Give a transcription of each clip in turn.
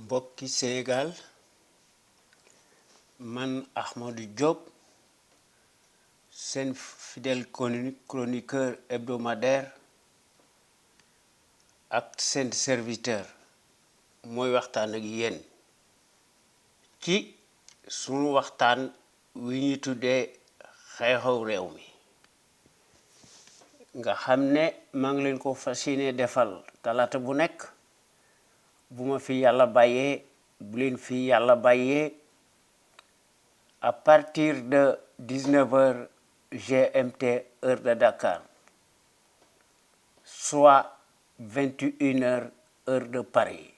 Mbokki Sénégal man Ahmadou Diop seen fidèle chroniqueur hebdomadaire ak seen serviteur mooy waxtaan ak yéen ci sunu waxtaan wi ñu tuddee xew-xew réew mi nga xam ne maa ngi leen ko fas yéene defal talaata bu nekk bu ma fi yàlla bàyyee bu leen fi yàlla bàyyee à partir de 19h GMT heure de Dakar soit 21h heure de Paris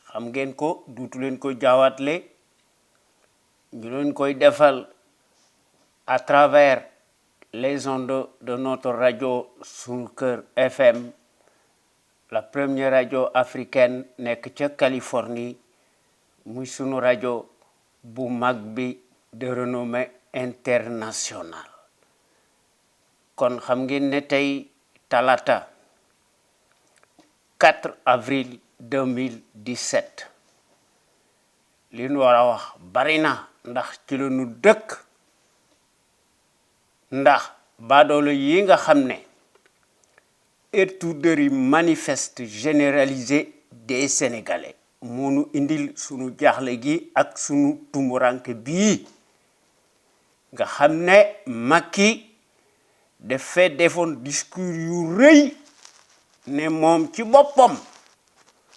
xam ngeen ko duutu leen ko jaawatle ñu leen koy defal à travers les ondes de notre radio Sunu Kër FM, la première radio africaine nekk ca Californie muy sunu radio bu mag bi de renommée internationale. kon xam ngeen ne tey talata 4 avril 2017 li ñu war a wax bari na ndax ci la ñu dëkk ndax baadoolo yi nga xam ne étourderie manifeste généralisée des Sénégalais moo nu indil sunu jaaxle gi ak sunu tumuranke bii nga xam ne Macky dafay defoon discours yu rëy ne moom ci boppam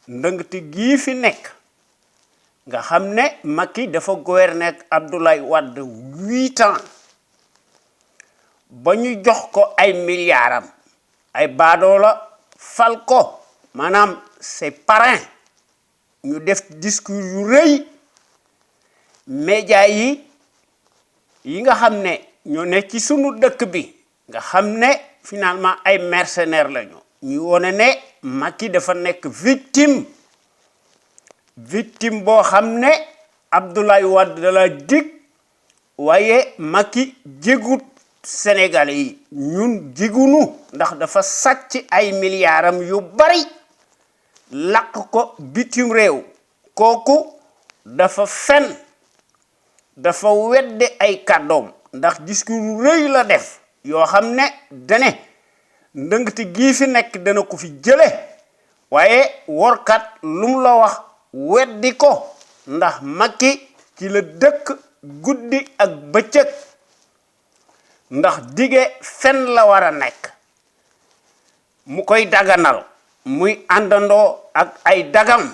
ndëngte gii fi nekk nga xam ne Macky dafa gouverner ak Abdoulaye Wade 8 ans ba ñu jox ko ay milliards ay baadoola fal ko maanaam c'est parrain ñu def discours yu rëy média yi nga xam ne ñoo nekk ci sunu dëkk bi nga xam ne finalement ay mercenaires lañu ñu wone ne Macky dafa nekk victime boo xam ne Abdoulaye Wade da la dig waaye Macky jégut Sénégalais yi ñun jigunu ndax dafa sàcc ay milliards yu bari làq ko bitim réew kooku dafa fen dafa wedde ay kàddoom ndax discours yu rëy la def yoo xam ne dane ndëngte gii fi nekk dana ko fi jële waaye workat lum la wax weddi ko ndax Macky ci la dëkk guddi ak bëccëg ndax dige fen la war a nekk mu koy daganal muy àndandoo ak ay dagam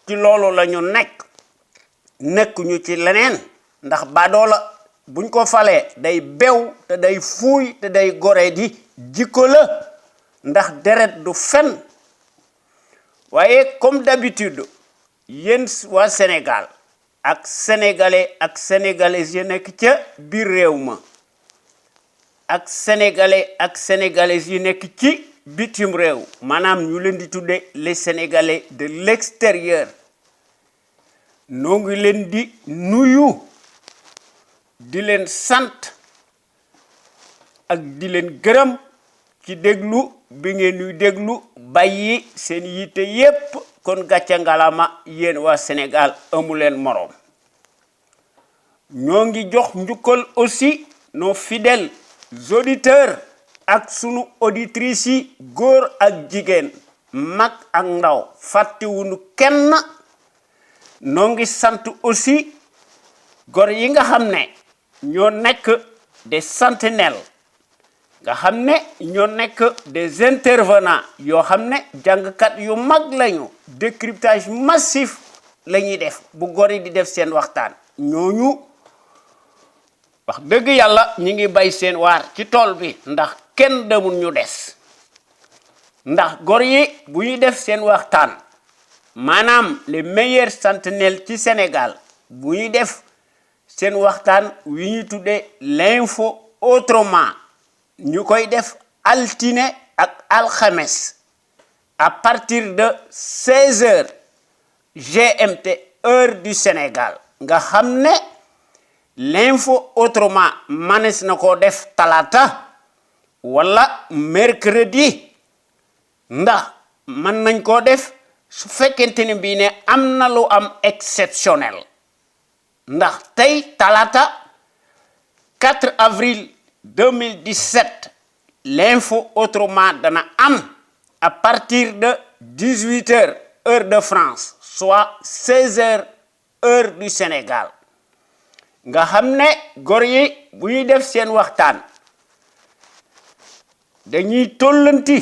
ci loolu la ñu nekk ñu ci leneen ndax badoola buñ ko falee day bew te day fuuy te day gore di jikko la ndax deret du fen waaye comme d'habitude yéen waa Sénégal ak sénégalais ak sénégalaises yi nekk ca biir réew ma ak sénégalais ak sénégalaises yi nekk ci bitim réew maanaam ñu leen di tudde les sénégalais de l'extérieur noo ngi leen di nuyu di leen sant ak di leen gërëm ci déglu bi ngeen ñuy déglu bàyyi seen yitte yépp kon gàcce ngalama yéen waa Sénégal amu leen moroom ñoo ngi jox njukkal aussi nos fidèles auditeurs ak sunu auditrices yi góor ak jigéen mag ak ndaw fàttewuñu kenn noo ngi sant aussi góor yi nga xam ne ñoo nekk des sentinelles nga xam ne ñoo nekk des intervenants yoo xam ne jàngkat yu mag lañu décryptage massif la ñuy def bu góor yi di def seen waxtaan ñooñu wax dëgg yàlla ñi ngi bay seen waar ci tool bi ndax kenn demul ñu des ndax góor yi bu ñuy def seen waxtaan maanaam les meilleurs sentinelles ci Sénégal bu ñuy def seen waxtaan wi ñu tuddee l'info autrement ñu koy def altine ak alxames à partir de 16h GMT heure du Sénégal nga xam ne l'info autrement manes na ko def talata wala mercredi ndax mën nañ koo def su fekkente ni bii ne am na lu am exceptionnel ndax tey talata 4 avril 2017 l'info autrement dana am à partir de 18h heure de France soit 16h heure du Sénégal nga xam ne góor yi bu ñuy def seen waxtaan dañuy tollanti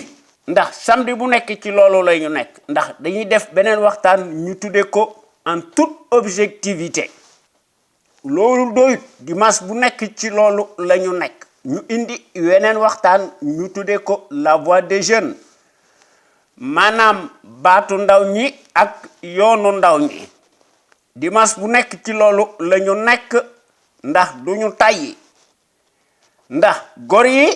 ndax samedi bu nekk ci loolu lay ñu nekk ndax dañuy def beneen waxtaan ñu tudde ko en toute objectivité loolu doyut dimanche bu nekk ci loolu la ñu nekk ñu indi weneen waxtaan ñu tudde ko la voix des jeunes maanaam baatu ndaw ñi ak yoonu ndaw ñi dimanche bu nekk ci loolu la ñu nekk ndax duñu tàyyi ndax góor yi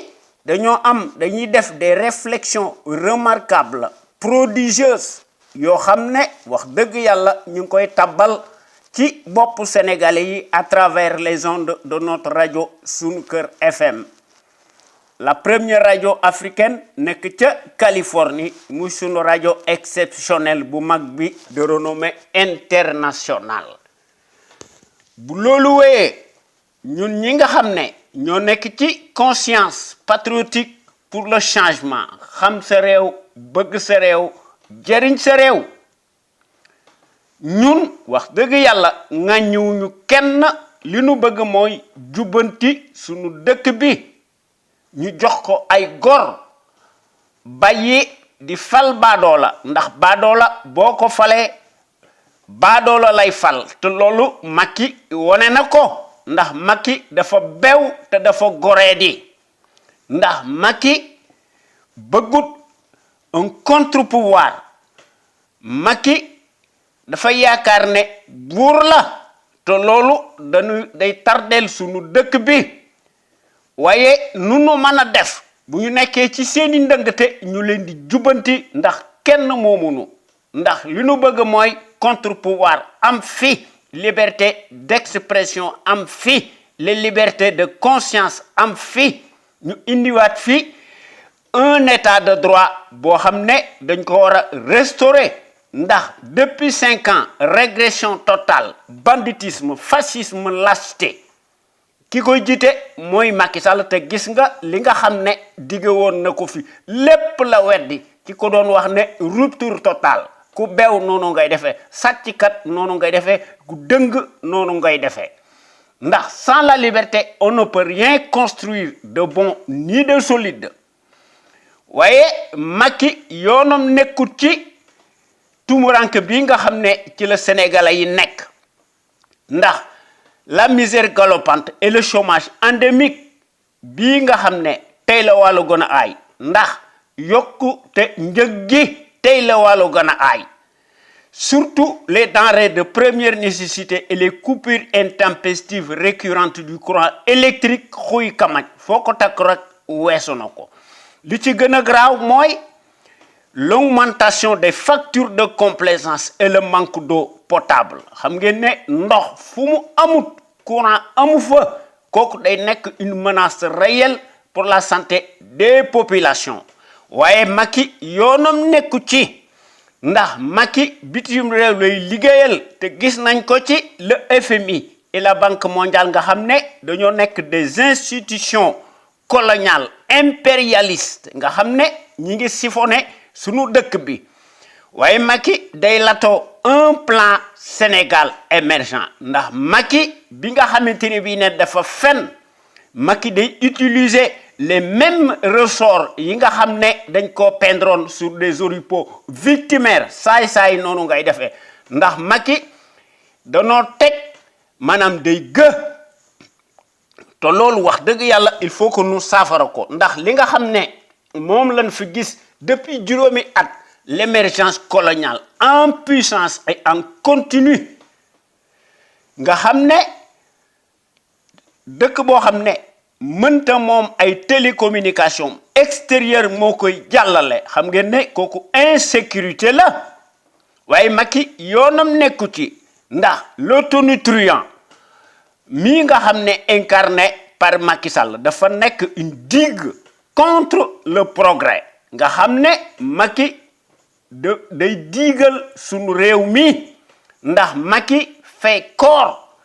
dañuy def des réflexions remarquables prodigieuses yoo xam ne wax dëgg yàlla ñu ngi koy tabbal ci bopp sénégalais yi à travers les ondes de notre radio Sunu Kër FM la première radio africaine nekk ca Californie muy sunu radio exceptionnelle bu mag bi de renommée internationale bu loolu wéyee ñun ñi nga xam ne ñoo nekk ci conscience patriotique pour le changement xam sa réew bëgg sa réew jëriñ sa réew ñun wax dëgg yàlla ŋàññiwuñu kenn li nu bëgg mooy jubbanti sunu dëkk bi ñu jox ko ay góor bàyyi di fal baadoola ndax baadoola boo ko falee baadoola lay fal te loolu Macky wone na ko ndax Macky dafa bew te dafa goreedi ndax Macky bëggut un contre-pouvoir Macky dafa yaakaar ne buur la te loolu day tardeel sunu dëkk bi waaye nu nu mën a def bu ñu nekkee ci seeni ndëngate ñu leen di jubbanti ndax kenn moomunu ndax li nu bëgg mooy contre-pouvoir am fi liberté d'expression am fi les libertés de conscience am fi ñu indiwaat fi un état de droit boo xam ne dañ ko war a restaurer ndax depuis 5 ans régression totale banditisme fascisme lâcheté ki koy jiite mooy Macky Sall te gis nga li nga xam ne dige woon na ko fi lépp la weddi ki ko doon wax ne rupture totale ku beew noonu ngay defee sàcckat noonu ngay defee ku dëng noonu ngay defee ndax sans la liberté on ne peut rien construire de bon ni de solide waaye Macky yoonam nekkut ci tumuranke bi nga xam ne ci la Sénégalais yi nekk ndax la misère galopante et le chômage endémique bii nga xam ne tey la wàllu gën a aay ndax yokku te njëg gi tey la wàllu gën a aay surtout les denrées de première nécessité et les coupures intempestives récurrentes du courant électrique xuy kamaj foo ko takk rek weesu na ko li ci gën a graaw mooy l'augmentation des factures de complaisance et le manque d'eau potable xam ngeen ne ndox fu mu amut courant amu fa kooku day nekk une menace réelle pour la santé des populations waaye Macky yoonam nekku ci ndax Macky bitim réew lay liggéeyal te gis nañ ko ci le FMI et la Banque mondiale nga xam ne dañoo nekk des institutions coloniales impérialistes nga xam ne ñi ngi siphonné sunu dëkk bi waaye Macky day latoo un plan Sénégal émergent ndax Macky bi nga xamante ne bii ne dafa fen Macky day utiliser les mêmes ressorts yi nga xam ne dañ ko peindroon sur des oripeaux victimaires saay noonu ngay defee ndax Macky danoo teg maanaam day te loolu wax dëgg yàlla il faut que nu saafara ko ndax li nga xam ne moom lañ fi gis depuis juróomi at l'émergence coloniale en puissance et en continu nga xam ne dëkk boo xam ne mënta moom ay télécommunication extérieure moo koy jàllale xam ngeen ne kooku insécurité la waaye Macky yoonam nekku ci ndax l'autonutriant mii nga xam ne incarné par Macky Sall dafa nekk une digue contre le progrès nga xam ne Macky day diigal sunu réew mi ndax Macky fait corps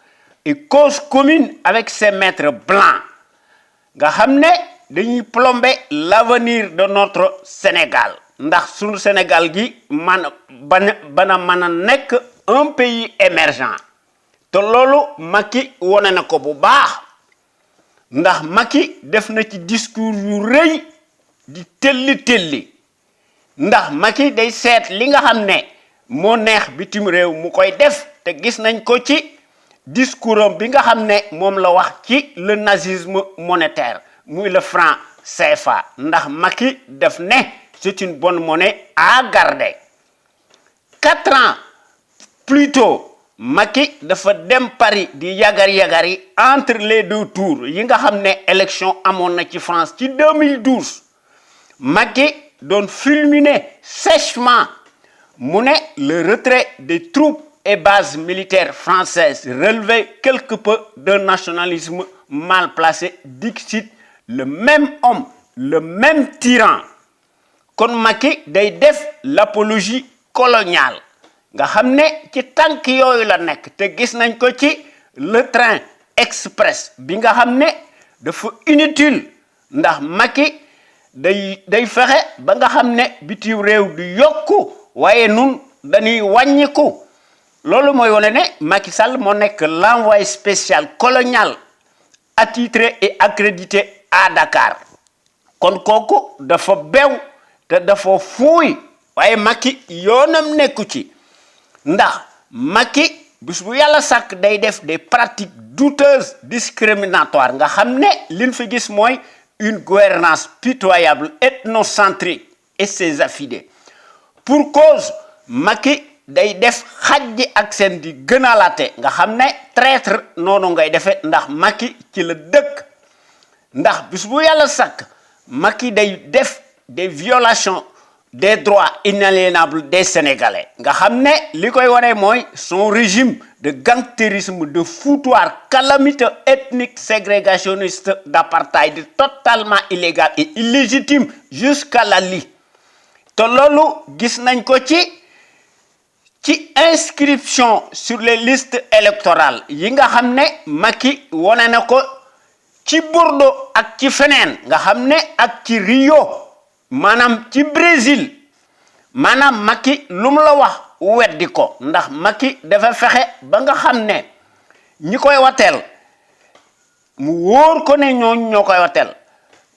et cause commune avec ses maîtres blancs nga xam ne dañuy plomber l'avenir de notre Sénégal ndax sunu Sénégal gi bana mën a nekk un pays émergent te loolu Macky wone na ko bu baax ndax Macky def na ci discours yu rëy di telli ndax Macky day seet li nga xam ne moo neex bitim réew mu koy def te gis nañ ko ci discours bi nga xam ne moom la wax ci le nazisme monétaire muy le franc CFA ndax Macky def ne c'est une bonne monnaie à garder 4 ans plus tôt Macky dafa dem Paris di yagari entre les deux tours yi nga xam ne élection amoon na ci France ci 2012 Macky doon fulminer sèchement mu ne le retrait des troupes et bases militaires françaises relevait quelque peu d'un nationalisme mal placé, dixit le même homme, le même tyran. Kon Macky day def l'apologie coloniale nga xam ne ci tànk yooyu la nekk te gis nañ ko ci le train express bi nga xam ne dafa inutile ndax Macky day fexe ba nga xam ne bitim réew du yokku waaye nun dañuy wàññiku loolu mooy wone ne Macky Sall moo nekk l'envoyé spécial colonial attitré et accrédité à Dakar kon kooku dafa bew te dafa fuuy waaye Macky yoonam nekku ci ndax Macky bis bu yàlla sàkk day def des pratiques douteuses discriminatoires nga xam ne liñ fi gis mooy une gouvernance pitoyable ethnocentrique et ses affidés pour cause Macky day def xajji ak seen di gënalaate nga xam ne traître noonu ngay defee ndax Macky ci la dëkk ndax bis bu yàlla sàkk Macky day def des violations des droits inaliénables des Sénégalais nga xam ne li koy wane mooy son régime de gangstérisme, de foutoir calamiteux, ethnique, ségrégationniste, d'apartheid totalement illégal et illégitime jusqu'à la lie te loolu gis nañ ko ci inscription sur les listes électorales yi nga xam ne Macky wane na ko ci Bordeaux ak ci feneen nga xam ne ak ci Rio maanaam ci Brésil maanaam Macky lu mu la wax weddi ko ndax Macky dafa fexe ba nga xam ne ñi koy wateel mu wóor ko ne ñooñu ñoo koy wateel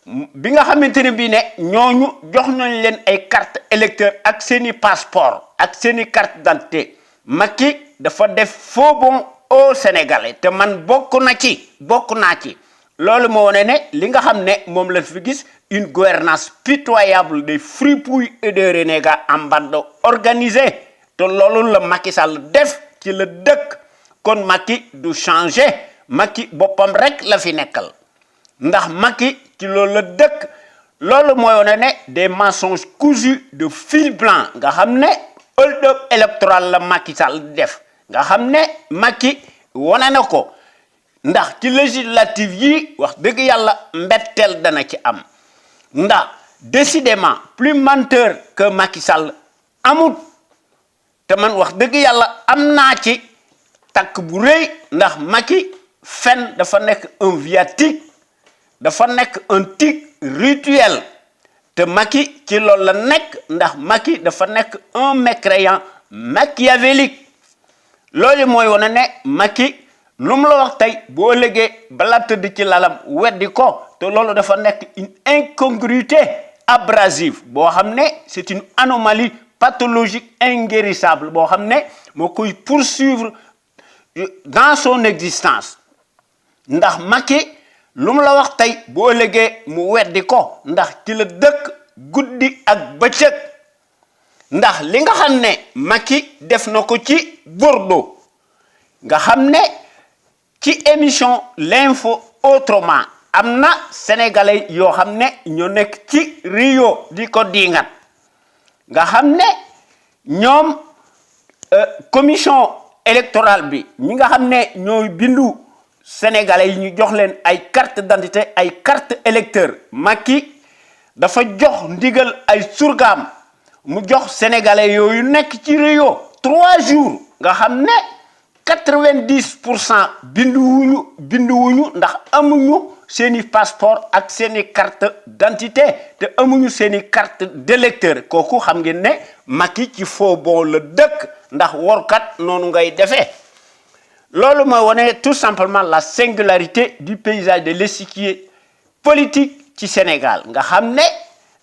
bi nga xamante ne bii ne ñooñu jox nañ leen ay carte électeur ak seeni passeport ak seeni carte d'identité Macky dafa def faux bon au Sénégalais te man bokk naa ci loolu moo wone ne li nga xam ne moom lañ fi gis une gouvernance pitoyable des fripouilles et des renégats en bande organisée te loolu la Macky Sall def ci la dëkk kon Macky du changer Macky boppam rek la fi nekkal ndax Macky ci loolu la dëkk loolu mooy wone ne des mensonges cousus de fil blanc nga xam ne hold-up électoral la Macky Sall def nga xam ne Macky wane na ko ndax ci législative yi wax dëgg yàlla mbetteel dana ci am ndax décidément plus menteur que Macky Sall amut te man wax dëgg yàlla am naa ci takk bu rëy ndax Macky fen dafa nekk un viatique dafa nekk un tic rituel te Macky ci loolu la nekk ndax Macky dafa nekk un mécréant machiavélique loolu mooy wane ne Macky lu mu la wax tey boo ëllëgee balaa tëdd ci lalam weddi ko te loolu dafa nekk une incongruité abrasive boo xam ne c'est une anomalie pathologique inguérissable boo xam ne moo koy poursuivre dans son existence ndax Macky lu mu la wax tey boo ëllëgee mu weddi ko ndax ci la dëkk guddi ak bëccëg ndax li nga xam ne Macky def na ko ci Bordeaux nga xam ne ci émission l'info autrement am na sénégalais yoo xam ne ñoo nekk ci Rio di ko diingat nga xam ne ñoom commission électorale bi ñi nga xam ne ñooy bindu sénégalais yi ñu jox leen ay carte d'identité ay carte électeur Macky dafa jox ndigal ay surgaam mu jox sénégalais yooyu nekk ci Rio 3 jours nga xam ne 90% binduwuñu ndax amuñu seeni passeport ak seeni carte d'identité te amuñu seeni carte d'électeur kooku xam ngeen ne Macky ci faux bon la dëkk ndax workat noonu ngay defee loolu mooy wone tout simplement la singularité du paysage de l'échiquier politique ci Sénégal nga xam ne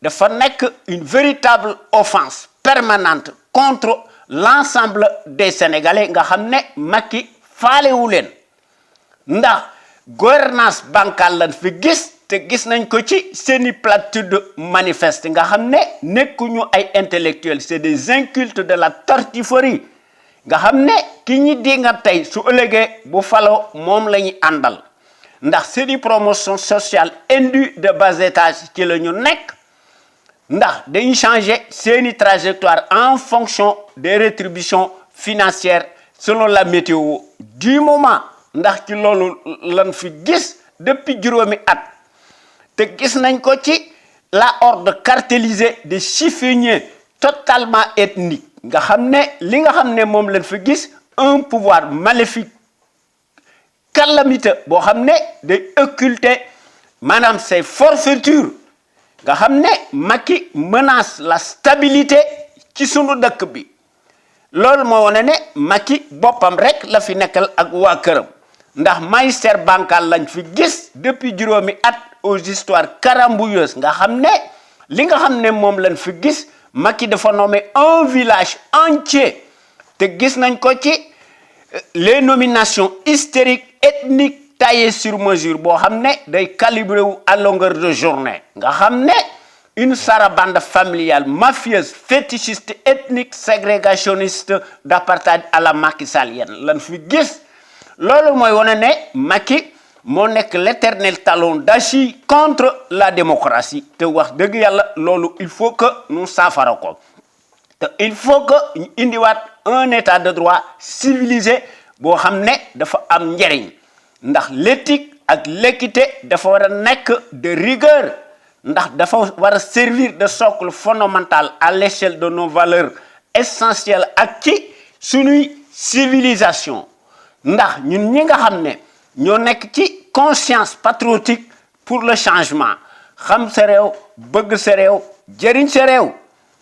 dafa nekk une véritable offense permanente contre l'ensemble des Sénégalais nga xam ne Macky faalewu leen ndax gouvernance bancale lañ fi gis te gis nañ ko ci seeni platitude manifeste nga xam ne nekkuñu ay intellectuels c'est des incultes de la tortiferie nga xam ne ki ñi di nga tey su ëllëgee bu faloo moom la ñuy àndal ndax seeni promotion sociale indue de bas étage ci la ñu nekk ndax dañuy changer seeni trajectoire en fonction des rétributions financières selon la météo du moment ndax ci loolu lan fi gis depuis juróomi at te gis nañ ko ci la horde cartélisée des chiffonniers totalement ethniques nga xam ne li nga xam ne moom lañ fi gis un pouvoir maléfique calamiteux boo xam ne day occulter maanaam ses forfaitures nga xam ne Macky menace la stabilité ci sunu dëkk bi loolu moo wane ne Macky boppam rek la fi nekkal ak waa këram ndax magistère bancal lañ fi gis depuis juróomi at aux histoires carambouilleuses nga xam ne li nga xam ne moom lañ fi gis Macky dafa nommé un village entier te gis nañ ko ci les nominations hystériques ethniques taillé sur mesure boo xam ne day calibré wu à longueur de journée nga xam ne une sarabande familiale mafieuse fétichiste ethnique ségrégationniste d'apartheid à la mackisalienne lan fi gis loolu mooy wane ne Macky moo nekk l'éternel talon d'Achille contre la démocratie te wax dëgg yàlla loolu il faut que ñu saafara ko te il faut que ñu indiwaat un état de droit civilisé boo xam ne dafa am njariñ ndax l'éthique ak l'équité dafa war a nekk de rigueur ndax dafa war a servir de socle fondamental à l'échelle de nos valeurs essentielles ak ci suñuy civilisation ndax ñun ñi nga xam ne ñoo nekk ci conscience patriotique pour le changement xam sa réew bëgg sa réew jëriñ sa réew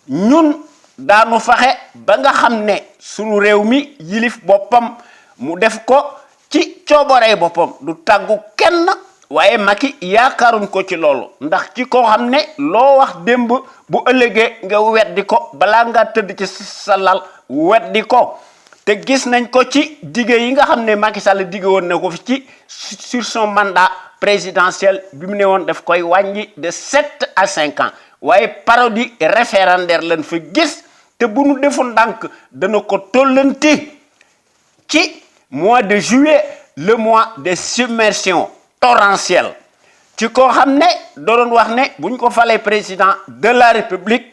ñun daanu fexe ba nga xam ne suñu réew mi yilif boppam mu def ko ci coobaree boppam du tàggu kenn waaye Macky yaakaaruñ ko ci loolu ndax ci koo xam ne loo wax démb bu ëllëgee nga weddi ko balaa nga tëdd ci sa lal weddi ko te gis nañ ko ci dige yi nga xam ne Macky Sall dige woon na ko fi ci sur son mandat présidentiel bi mu ne woon daf koy wàññi de 7 à 5 ans waaye parodie référendaire lañ fa gis te bu nu defoon ndànk dana ko tollanti ci mois de juillet le mois des submersions torrentielles ci koo xam ne doon wax ne bu ñu ko falee président de la République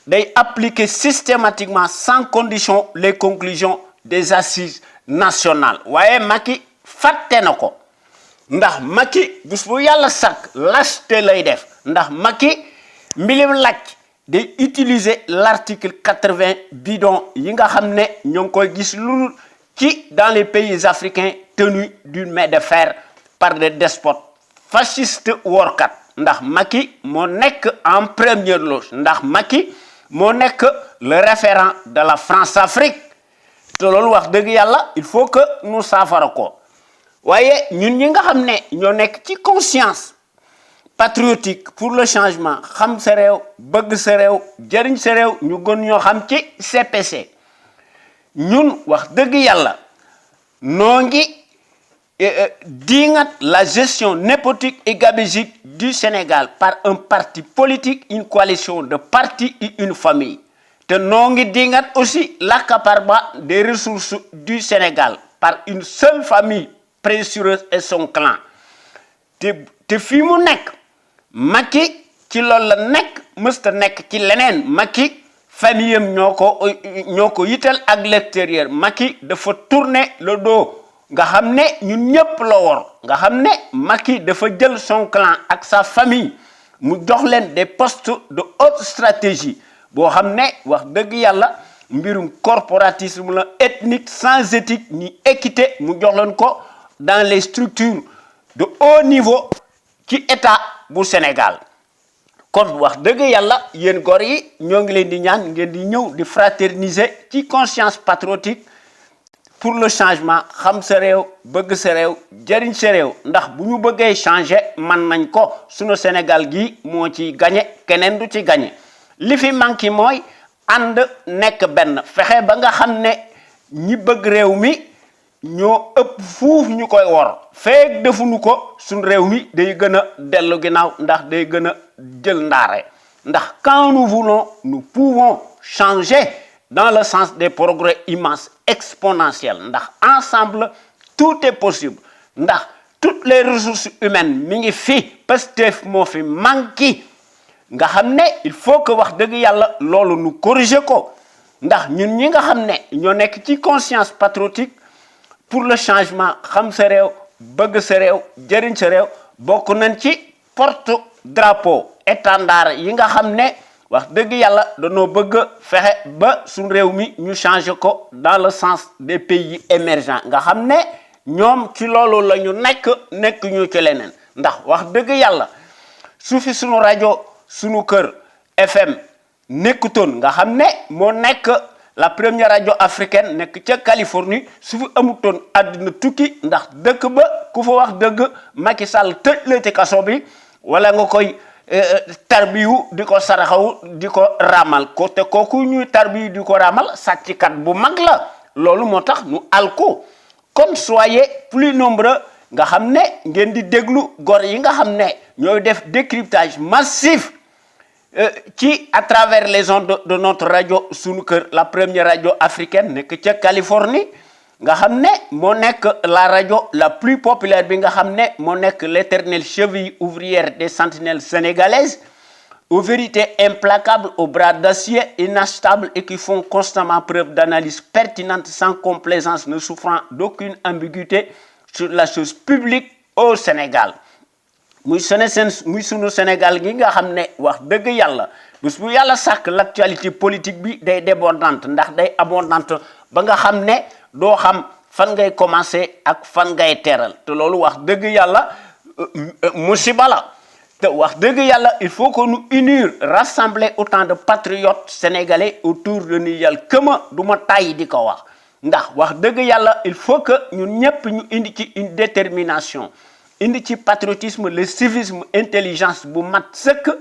day appliquer systématiquement sans condition les conclusions des assises nationales waaye Macky fàtte na ko ndax Macky bis bu yàlla sàkk lâcheté lay def ndax Macky mbilim làcc day utiliser l'article 80 bidon yi nga xam ne ñoo ngi koy gis lu ci dans les pays africains tenus d'une main de fer par des despotes fascistes workat ndax Macky moo nekk en première loge ndax Macky moo nekk le référent de la France-Afrique te loolu wax dëgg yàlla il faut que nous saafara ko waaye ñun ñi nga xam ne ñoo nekk ci conscience patriotique pour le changement xam sa réew bëgg sa réew jëriñ sa réew ñu gën ñoo xam ci CPC ñun wax dëgg yàlla noo ngi dingat la gestion népotique et gabégique du Sénégal par un parti politique, une coalition de partis et une famille. Te noo ngi dingat aussi l'accaparement des ressources du Sénégal par une seule famille pressureuse et son clan. te fii mu nekk Macky ci loolu la nekk mësta nekk ci leneen Macky famille am ñoo ko yital ak l'extérieur Macky dafa tourner le dos nga xam ne ñun ñëpp la wor nga xam ne Macky dafa jël son clan ak sa famille mu jox leen des postes de haute stratégie boo xam ne wax dëgg yàlla mbirum corporatisme la ethnique sans éthique ni équité mu jox leen ko dans les structures de haut niveau ci état bu Sénégal kon wax dëgg yàlla yéen góor yi ñoo ngi leen di ñaan ngeen di ñëw di fraterniser ci conscience patriotique pour le changement xam sa réew bëgg sa réew jëriñ sa réew ndax bu ñu bëggee changer man nañ ko sunu Sénégal gi moo ci gagné keneen du ci gagné li fi manqué mooy ànd nekk benn fexe ba nga xam ne ñi bëgg réew mi ñoo ëpp fuuf ñu koy wor feek defuñu ko suñ réew mi day gën a dellu ginnaaw ndax day gën a jël ndaare ndax quand nous voulons nous pouvons changer dans le sens des progrès immenses exponentiels ndax ensemble tout est possible ndax toutes les ressources humaines mi ngi fi Pastef moo fi manqué nga xam ne il faut que wax dëgg yàlla loolu nu corriger ko ndax ñun ñi nga xam ne ñoo nekk ci conscience patriotique pour le changement xam sa réew bëgg sa réew jëriñ sa réew bokk nañ ci porte drapeau étendard yi nga xam ne wax dëgg yàlla dañoo bëgg fexe ba suñ réew mi ñu changer ko dans le sens des pays émergents nga xam ne ñoom ci loolu la ñu nekk ñu ci leneen ndax wax dëgg yàlla su fi suñu rajo suñu kër FM nekkutoon nga xam ne moo nekk la première radio africaine nekk ca Californie su fi amutoon àddina tukki ndax dëkk ba ku fa wax dëgg Macky Sall tëj la ci kaso bi wala nga koy tarbiyu di ko saraxaw di ko ramal ko te kooku ñuy tarbiyu di ko ramal sàcckat bu mag la loolu moo tax nu alko kon soyez plus nombreux nga xam ne ngeen di déglu gor yi nga xam ne ñooy def décryptage massif qui à travers les ondes de notre radio sunu kër la première radio africaine nekk ca Californie nga xam ne moo nekk la radio la plus populaire bi nga xam ne moo nekk l'éternelle cheville ouvrière des sentinelles sénégalaises aux vérités implacables aux bras d'acier inachetables et qui font constamment preuve d'analyse pertinente sans complaisance ne souffrant d'aucune ambiguïté sur la chose publique au Sénégal muy sunu Sénégal gi nga xam ne wax dëgg yàlla bés bu yàlla sàkk l'actualité politique bi day débordante ndax day abondante ba nga xam ne doo xam fan ngay commencer ak fan ngay teeral te loolu wax dëgg yàlla musiba la te wax dëgg yàlla il faut que nous unir rassembler autant de patriotes sénégalais autour de Niyal Këma du ma tàyyi di ko wax wax dëgg yàlla il faut que ñun ñëpp ñu indi ci une détermination indi ci patriotisme le civisme intelligence bu mat sëkk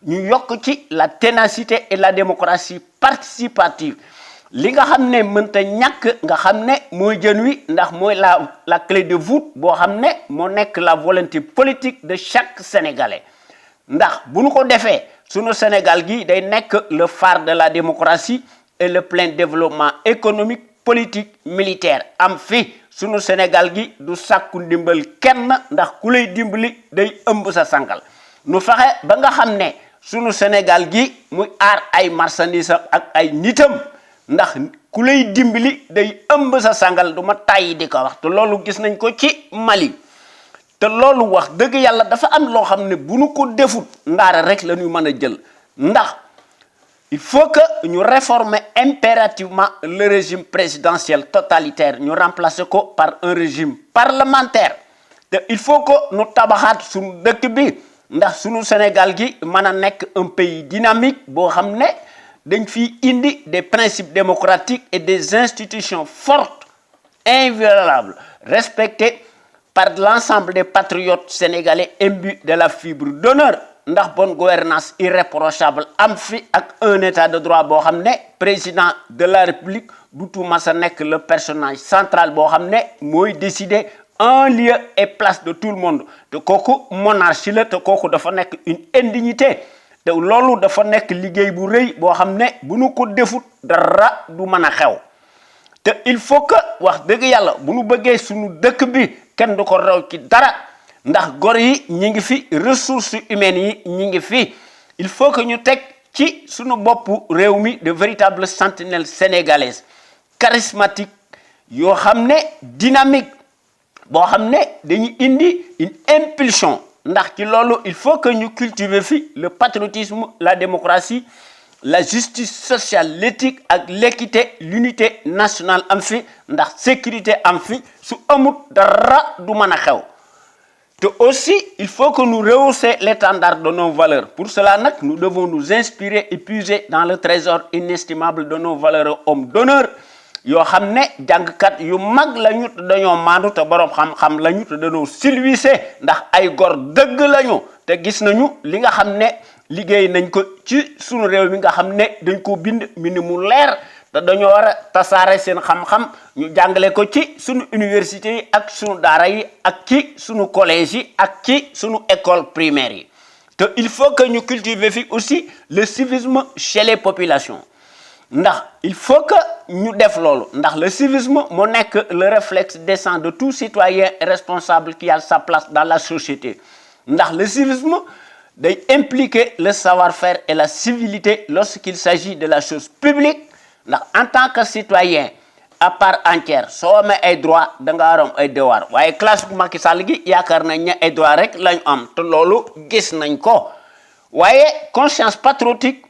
ñu yokk ci la ténacité et la démocratie participative li nga xam ne mënta ñàkk nga xam ne mooy jën wi ndax mooy la clé de voûte boo xam ne moo nekk la volonté politique de chaque Sénégalais ndax bu ñu ko defee sunu Sénégal gi day nekk le phare de la démocratie et le plein développement économique politique militaire am fi sunu Sénégal gi du sàkku ndimbal kenn ndax ku lay dimbali day ëmb sa sànqal nu fexe ba nga xam ne sunu Sénégal gi muy aar ay marchandises ak ay nitam ndax ku lay dimbali day ëmb sa sànqal du ma tàyyi di ko wax te loolu gis nañ ko ci Mali te loolu wax dëgg yàlla dafa am loo xam ne bu nu ko defut ndaara rek la ñuy mën a jël ndax il faut que ñu réformer impérativement le régime présidentiel totalitaire ñu remplacer ko par un régime parlementaire te il faut que ñu tabaxaat suñu dëkk bi ndax suñu Sénégal gi mën a nekk un pays dynamique boo xam ne dañ fi indi des principes démocratiques et des institutions fortes inviolables respectées par l'ensemble des patriotes sénégalais imbus de la fibre d'honneur ndax bonne gouvernance irréprochable am fi ak un état de droit boo xam ne président de la république du tout masa nekk le personnage central boo xam ne mooy décider en lieu et place de tout le monde te kooku monarchie la te kooku dafa nekk une indignité te loolu dafa nekk liggéey bu rëy boo xam ne bu nu ko defut dara du mën a xew te il faut que wax dëgg yàlla bu nu bëggee suñu dëkk bi kenn du ko raw ci dara ndax gor yi ñi ngi fi ressources humaines yi ñi ngi fi il faut que ñu teg ci suñu bopp réew mi de véritables sentinelles sénégalaises charismatiques yoo xam ne dynamique boo xam ne dañuy indi une impulsion ndax ci loolu il faut que ñu cultiver fi le patriotisme la démocratie la justice sociale, l'éthique ak l'équité, l'unité nationale am fi ndax sécurité am fi su amut dara du mën a xew. te aussi il faut que nous rehaussions l'étendard de nos valeurs. Pour cela nag nous devons nous inspirer et puiser dans le trésor inestimable de nos valeureux hommes d'honneur yoo xam ne jàngkat yu mag lañu te dañoo maandu te borom xam-xam lañu te dañoo silwise ndax ay gor dëgg lañu te gis nañu li nga xam ne liggéey nañ ko ci sunu réew mi nga xam ne dañ ko bind mbind mu leer te dañoo war a tasaare seen xam-xam ñu jàngale ko ci sunu université yi ak sunu daara yi ak ci sunu collège yi ak ci sunu école primaire yi te il faut que ñu cultiver fi aussi le civisme chez les populations ndax il faut que ñu def loolu ndax le civisme moo nekk le réflexe décent de tout citoyen responsable qui a sa place dans la société ndax le civisme day impliquer le savoir-faire et la civilité lorsqu'il s'agit de la chose publique ndax en tant que citoyen à part entière soo amee ay droit da nga war am ay devoir waaye classe bu Macky Sall gi yaakaar nañ ne ay droit rek lañu am te loolu gis nañ ko waaye conscience patriotique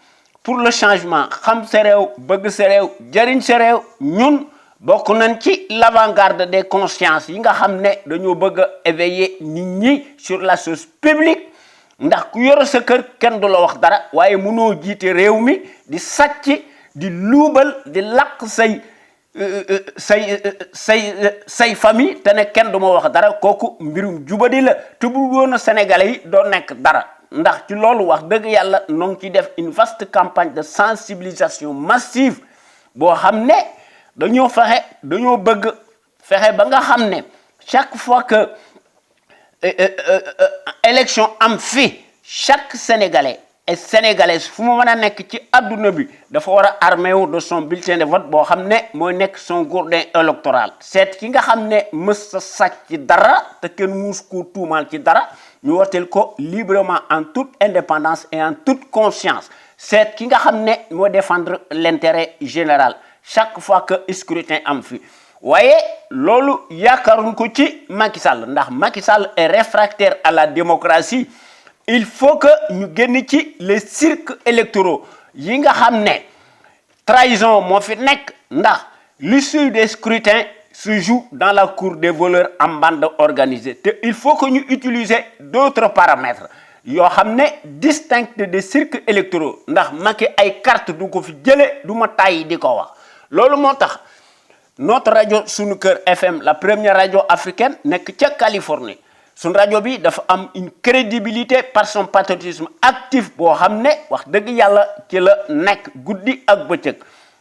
pour le changement xam sa réew bëgg sa réew jëriñ sa réew ñun bokk nañ ci l'avant-garde des consciences yi nga xam ne dañoo bëgg a éveiller nit ñi sur la chose publique ndax ku yor sa kër kenn du la wax dara waaye mënoo jiite réew mi di sàcc di luubal di laq say famille te ne kenn du ma wax dara kooku mbirum jubadi la te bu woon a sénégalais yi doo nekk dara ndax ci loolu wax dëgg yàlla noo ngi ciy def une vaste campagne de sensibilisation massive boo xam ne dañoo bëgg fexe ba nga xam ne chaque fois que élection am fi chaque sénégalais et sénégalaise fu mu mën a nekk ci adduna bi dafa war a armé wu de son bulletin de vote boo xam ne mooy nekk son gourdin électoral seet ki nga xam ne mës sa sàcc ci dara te kenn muus ko tuumaal ci dara ñu woteel ko librement en toute indépendance et en toute conscience seet ki nga xam ne moo défendre l'intérêt général chaque fois que scrutin am fi waaye loolu yaakaaruñ ko ci Macky Sall ndax Macky Sall est réfractaire à la démocratie. Il faut que ñu génn ci les cirques électoraux yi nga xam ne trahison moo fi nekk ndax l'issue des scrutins se joue dans la cour des voleurs en bande organisée te il faut que ñu utiliser d'autres paramètres yoo xam ne distincts des cirques électoraux ndax Macky ay carte du ko fi jële du ma tàyyi di ko wax loolu moo tax notre rajo Sunu Kër FM la première radio africaine nekk ca Californie sun rajo bi dafa am une crédibilité par son patriotisme actif boo xam ne wax dëgg yàlla ci la nekk guddi ak bëccëg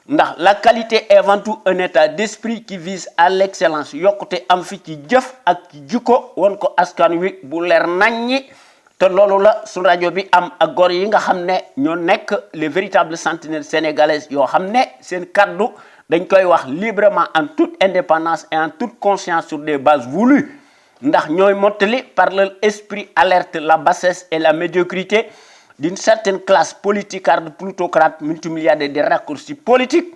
ndax la qualité est avant tout un état d'esprit qui vise à l'excellence yokkute am fi ci jëf ak ci jikko won ko askan wi bu leer naññi te loolu la sun rajo bi am ak góor yi nga xam ne ñoo nekk les véritables sentinelles sénégalaises yoo xam ne seen kaddu dañ koy wax librement en toute indépendance et en toute conscience sur des bases voulues ndax ñooy mottali par leur esprit alerte la bassesse et la médiocrité d'une certaine classe politicarde plutocrate multimilliardaire des raccourcis politiques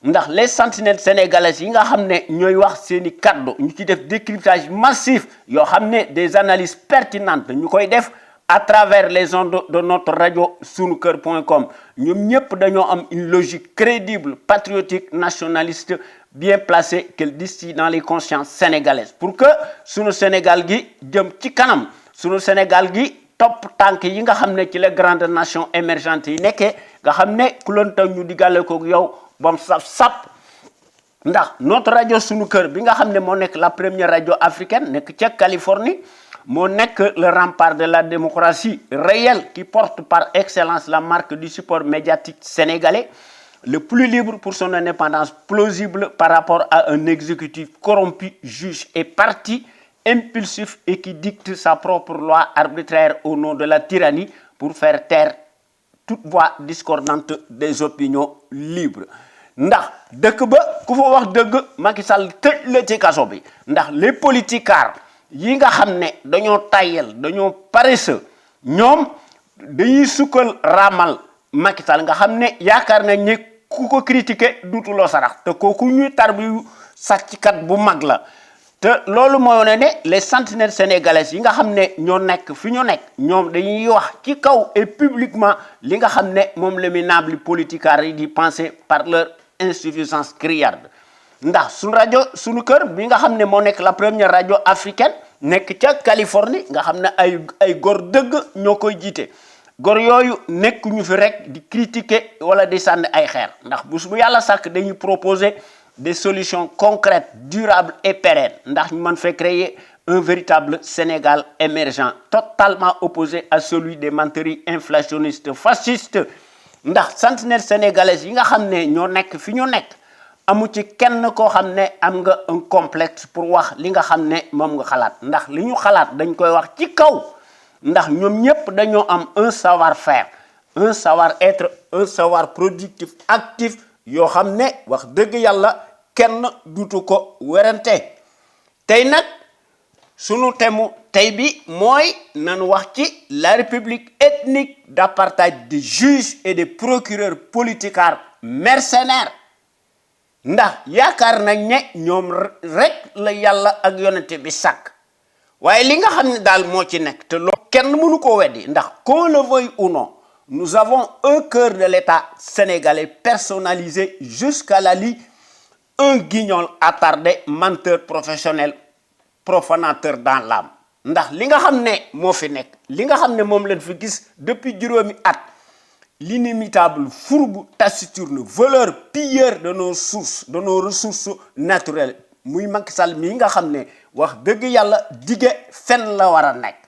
ndax les sentinelles sénégalaises yi nga xam ne ñooy wax seeni kaddu ñu ci def décryptage massif yoo xam ne des analyses pertinentes ñu koy def à travers les ondes de notre radio sunuker.com ñoom ñëpp dañoo am une logique crédible patriotique nationaliste bien placée qu'elle distille dans les consciences sénégalaises pour que sunu Sénégal gi jëm ci kanam sunu Sénégal gi topp tànk yi nga xam ne ci les grandes nations émergentes yi nekkee nga xam ne ku leen taw ñu digale ko yow bam sap ndax notre radio Sunu Kër bi nga xam ne moo nekk la première radio africaine nekk ca Californie moo nekk le rempart de la démocratie réelle qui porte par excellence la marque du support médiatique sénégalais le plus libre pour son indépendance plausible par rapport à un exécutif corrompu, juge et parti, impulsif et qui dicte sa propre loi arbitraire au nom de la tyrannie pour faire taire toute voix discordante des opinions libres. ndax dëkk ba ku fa wax dëgg Macky Sall tëj la ci kaso bi ndax les politicards yi nga xam ne dañoo tayel dañoo paresseux ñoom dañuy sukkal raamal Macky Sall nga xam ne yaakaar nañ ne ku ko critiquer duutuloo sarax te kooku ñuy tarbiyu sàcckat bu mag la te loolu moo ne ne les sentinelles sénégalaises yi nga xam ne ñoo nekk fi ñu nekk ñoom dañuy wax ci kaw et publiquement li nga xam ne moom le minable politicars yi di penser par leur insuffisance criarde ndax suñu rajo suñu kër bi nga xam ne moo nekk la première radio africaine nekk ca Californie nga xam ne ay góor dëgg ñoo koy jiite góor yooyu nekk ñu fi rek di critiquer wala di sànni ay xeer ndax bu yàlla sàkk dañuy proposer des solutions concrètes, durables et pérennes. Ndax ñu mën fait créer un véritable Sénégal émergent, totalement opposé à celui des menteries inflationnistes fascistes. Ndax sentinelles sénégalaises yi nga xam ne ñoo nekk fi ñu nekk amu ci kenn koo xam ne am nga un complexe pour wax li nga xam ne moom nga xalaat ndax li ñu xalaat dañ koy wax ci kaw ndax ñoom ñëpp dañoo am un savoir-faire, un savoir-être, un savoir productif actif yoo xam ne wax dëgg yàlla kenn dutu ko werante tey nag sunu temu tey bi mooy nanu wax ci la république ethnique d'apartheid des juges et des procureurs politicards mercenaires ndax yaakaar nañ ne ñoom rek la yàlla ak yonente bi sàkk waaye li nga xam ne daal moo ci nekk te loolu kenn mënu ko weddi ndax qu'on le veuille ou non nous avons un cœur de l'État sénégalais personnalisé jusqu'à la lie, un guignol attardé, menteur professionnel, profanateur dans l'âme. Ndax li nga xam ne moo fi nekk li nga xam ne moom lañ fi gis depuis juróomi at l'inimitable fourbe taciturne voleur pilleur de nos sources de nos ressources naturelles muy Macky Sall mii nga xam ne wax dëgg yàlla dige fen la war a nekk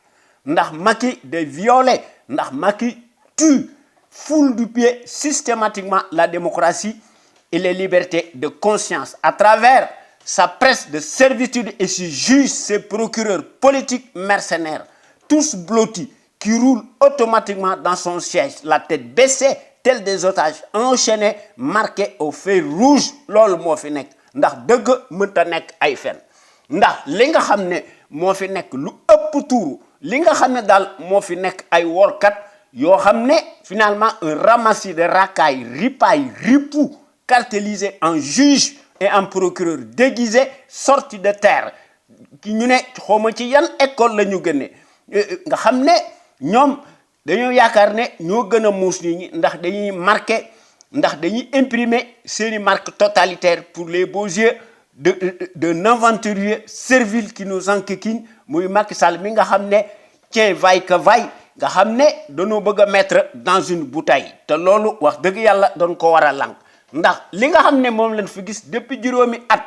ndax Macky day violer ndax Macky tue, foule du pied systématiquement la démocratie et les libertés de conscience à travers sa presse de servitude et ses juges, ses procureurs politiques mercenaires, tous blottis, qui roulent automatiquement dans son siège, la tête baissée, tels des otages enchaînés, marqués au fer rouge. Loolu moo fi nekk ndax dëgg mënta nekk ay fen ndax li nga xam ne moo fi nekk lu ëpp tuuru li nga xam ne daal moo fi nekk ay workat yoo xam ne finalement un ramassis de racailles, ripailles, ripoux cartélisés en juge et en procureur déguisé sorti de terre ki ñu ne xawma ci yan école la ñu génne nga xam ne ñoom dañoo yaakaar ne ñoo gën a muus nit ñi ndax dañuy marqué ndax dañuy imprimer seeni marque totalitaire pour les beaux yeux d'un aventurier servile qui nous enquiquine muy Macky Sall mi nga xam ne tiens vaille que vaille nga xam ne dañoo bëgg a mettre dans une bouteille te loolu wax dëgg yàlla doon ko war a lànk ndax li nga xam ne moom lañ fi gis depuis juróomi at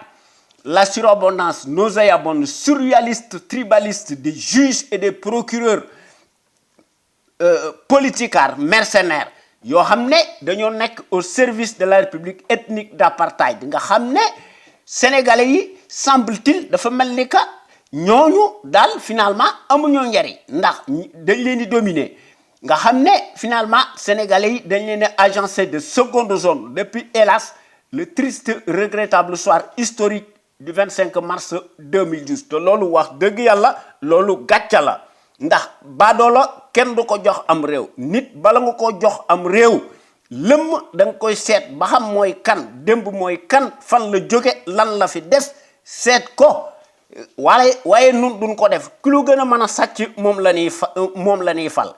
la surabondance nauséabonde surréaliste tribaliste des juges et des procureurs politicards mercenaires yoo xam ne dañoo nekk au service de la république ethnique d'apartheid nga xam ne sénégalais yi semble-t-il dafa mel ni que ñooñu daal finalement amuñoo njariñ ndax dañ leen di dominer nga xam ne finalement sénégalais yi dañ leen a agencé de seconde zone depuis hélas le triste regrettable soir historique du 25 mars 2012 te loolu wax dëgg yàlla loolu gàcca la ndax baadoola kenn du ko jox am réew nit bala nga ko jox am réew lëmm da nga koy seet ba xam mooy kan démb mooy kan fan la jóge lan la fi def seet ko waaye nun duñ ko def ku lu gën a mën a sàcc moom la ñuy fal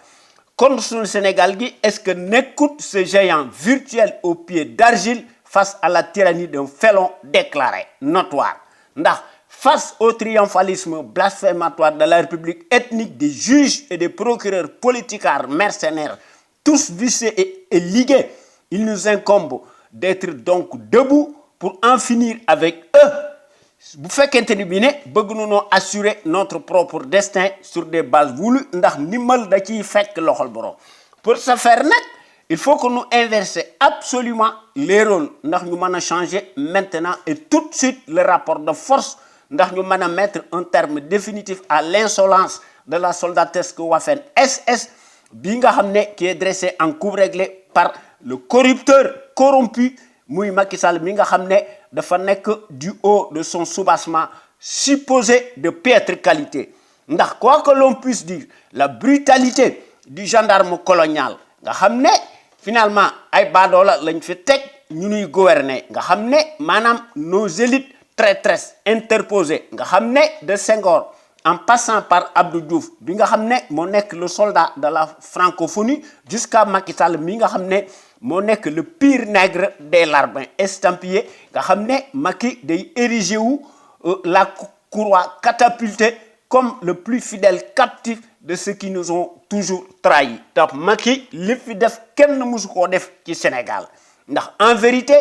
kon suñu Sénégal gi est-ce que nekkut ce géant virtuel aux pieds d'argile face à la tyrannie d'un félon déclaré notoire ndax face au triomphalisme blasphématoire de la République ethnique des juges et des procureurs politicards mercenaires tous viciés et ligués il nous incombe d'être donc debout pour en finir avec eux bu fekkente ni bi ne bëgg nañoo assurer notre propre destin sur des bases voulues ndax ndimbal da ciy fekk loxol borom pour ce faire nag il faut que nous inverser absolument les rôles ndax ñu mën a changer maintenant et tout de suite le rapport de force ndax ñu mën a mettre un terme définitif à l'insolence de la soldatesque Waffen SS bi nga xam ne qui est dressé en coupe réglée par le corrupteur corrompu muy Macky Sall mi nga xam ne dafa nekk du haut de son soubassement supposé de piètre qualité ndax quoi que l'on puisse dire la brutalité du gendarme colonial nga xam ne finalement ay baadoola lañ fi teg ñu nuy gouverner nga xam ne maanaam nos élites traîtresse interposée nga xam ne de Senghor en passant par Abdou Diouf bi nga xam ne moo nekk le soldat de la francophonie jusqu'à Macky Sall mi nga xam ne moo nekk le pire nègre des larbins estampillé nga xam ne Macky day érigé wu la courroie catapultée comme le plus fidèle captif de ceux qui nous ont toujours trahis. Donc Macky li fi def kenn musu koo def ci Sénégal ndax en vérité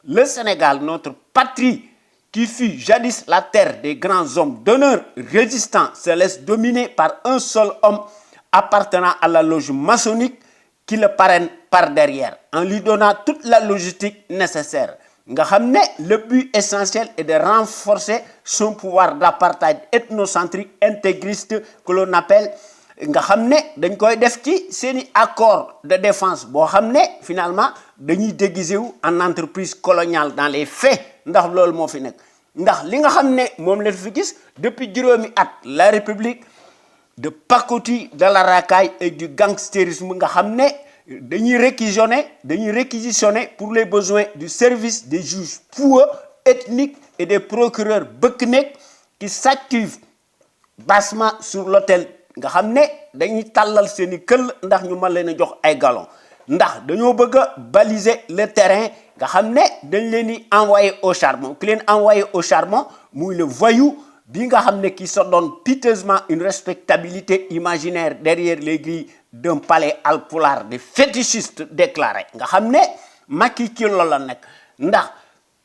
le Sénégal notre patrie qui fut jadis la terre des grands hommes d'honneur résistants se laisse dominer par un seul homme appartenant à la loge maçonnique qui le parraine par derrière en lui donnant toute la logistique nécessaire nga xam ne le but essentiel est de renforcer son pouvoir d'apartheid ethnocentrique intégriste que l'on appelle nga xam ne dañ koy def ci seeni accord de défense boo xam ne finalement dañuy déguiser wu en entreprise coloniale dans les faits ndax loolu moo fi nekk ndax li nga xam ne moom lañ fi gis depuis juróomi at la république de pacotille de la racaille et du gangstérisme nga xam ne dañuy réquisitionner pour les besoins du service des juges poueux ethniques et des procureurs bëkk nekk qui s'activent bassement sur l'autel nga xam ne dañuy tàllal seeni këll ndax ñu mën leen a jox ay galon ndax dañoo bëgg a baliser le terrain nga xam ne dañ leen di envoyer au charbon ki leen envoyer au charbon muy le voyou bi nga xam ne qui se donne piteusement une respectabilité imaginaire derrière les grilles d'un palais alpulaar des fétichistes déclarés nga xam ne Macky ci loolu la nekk ndax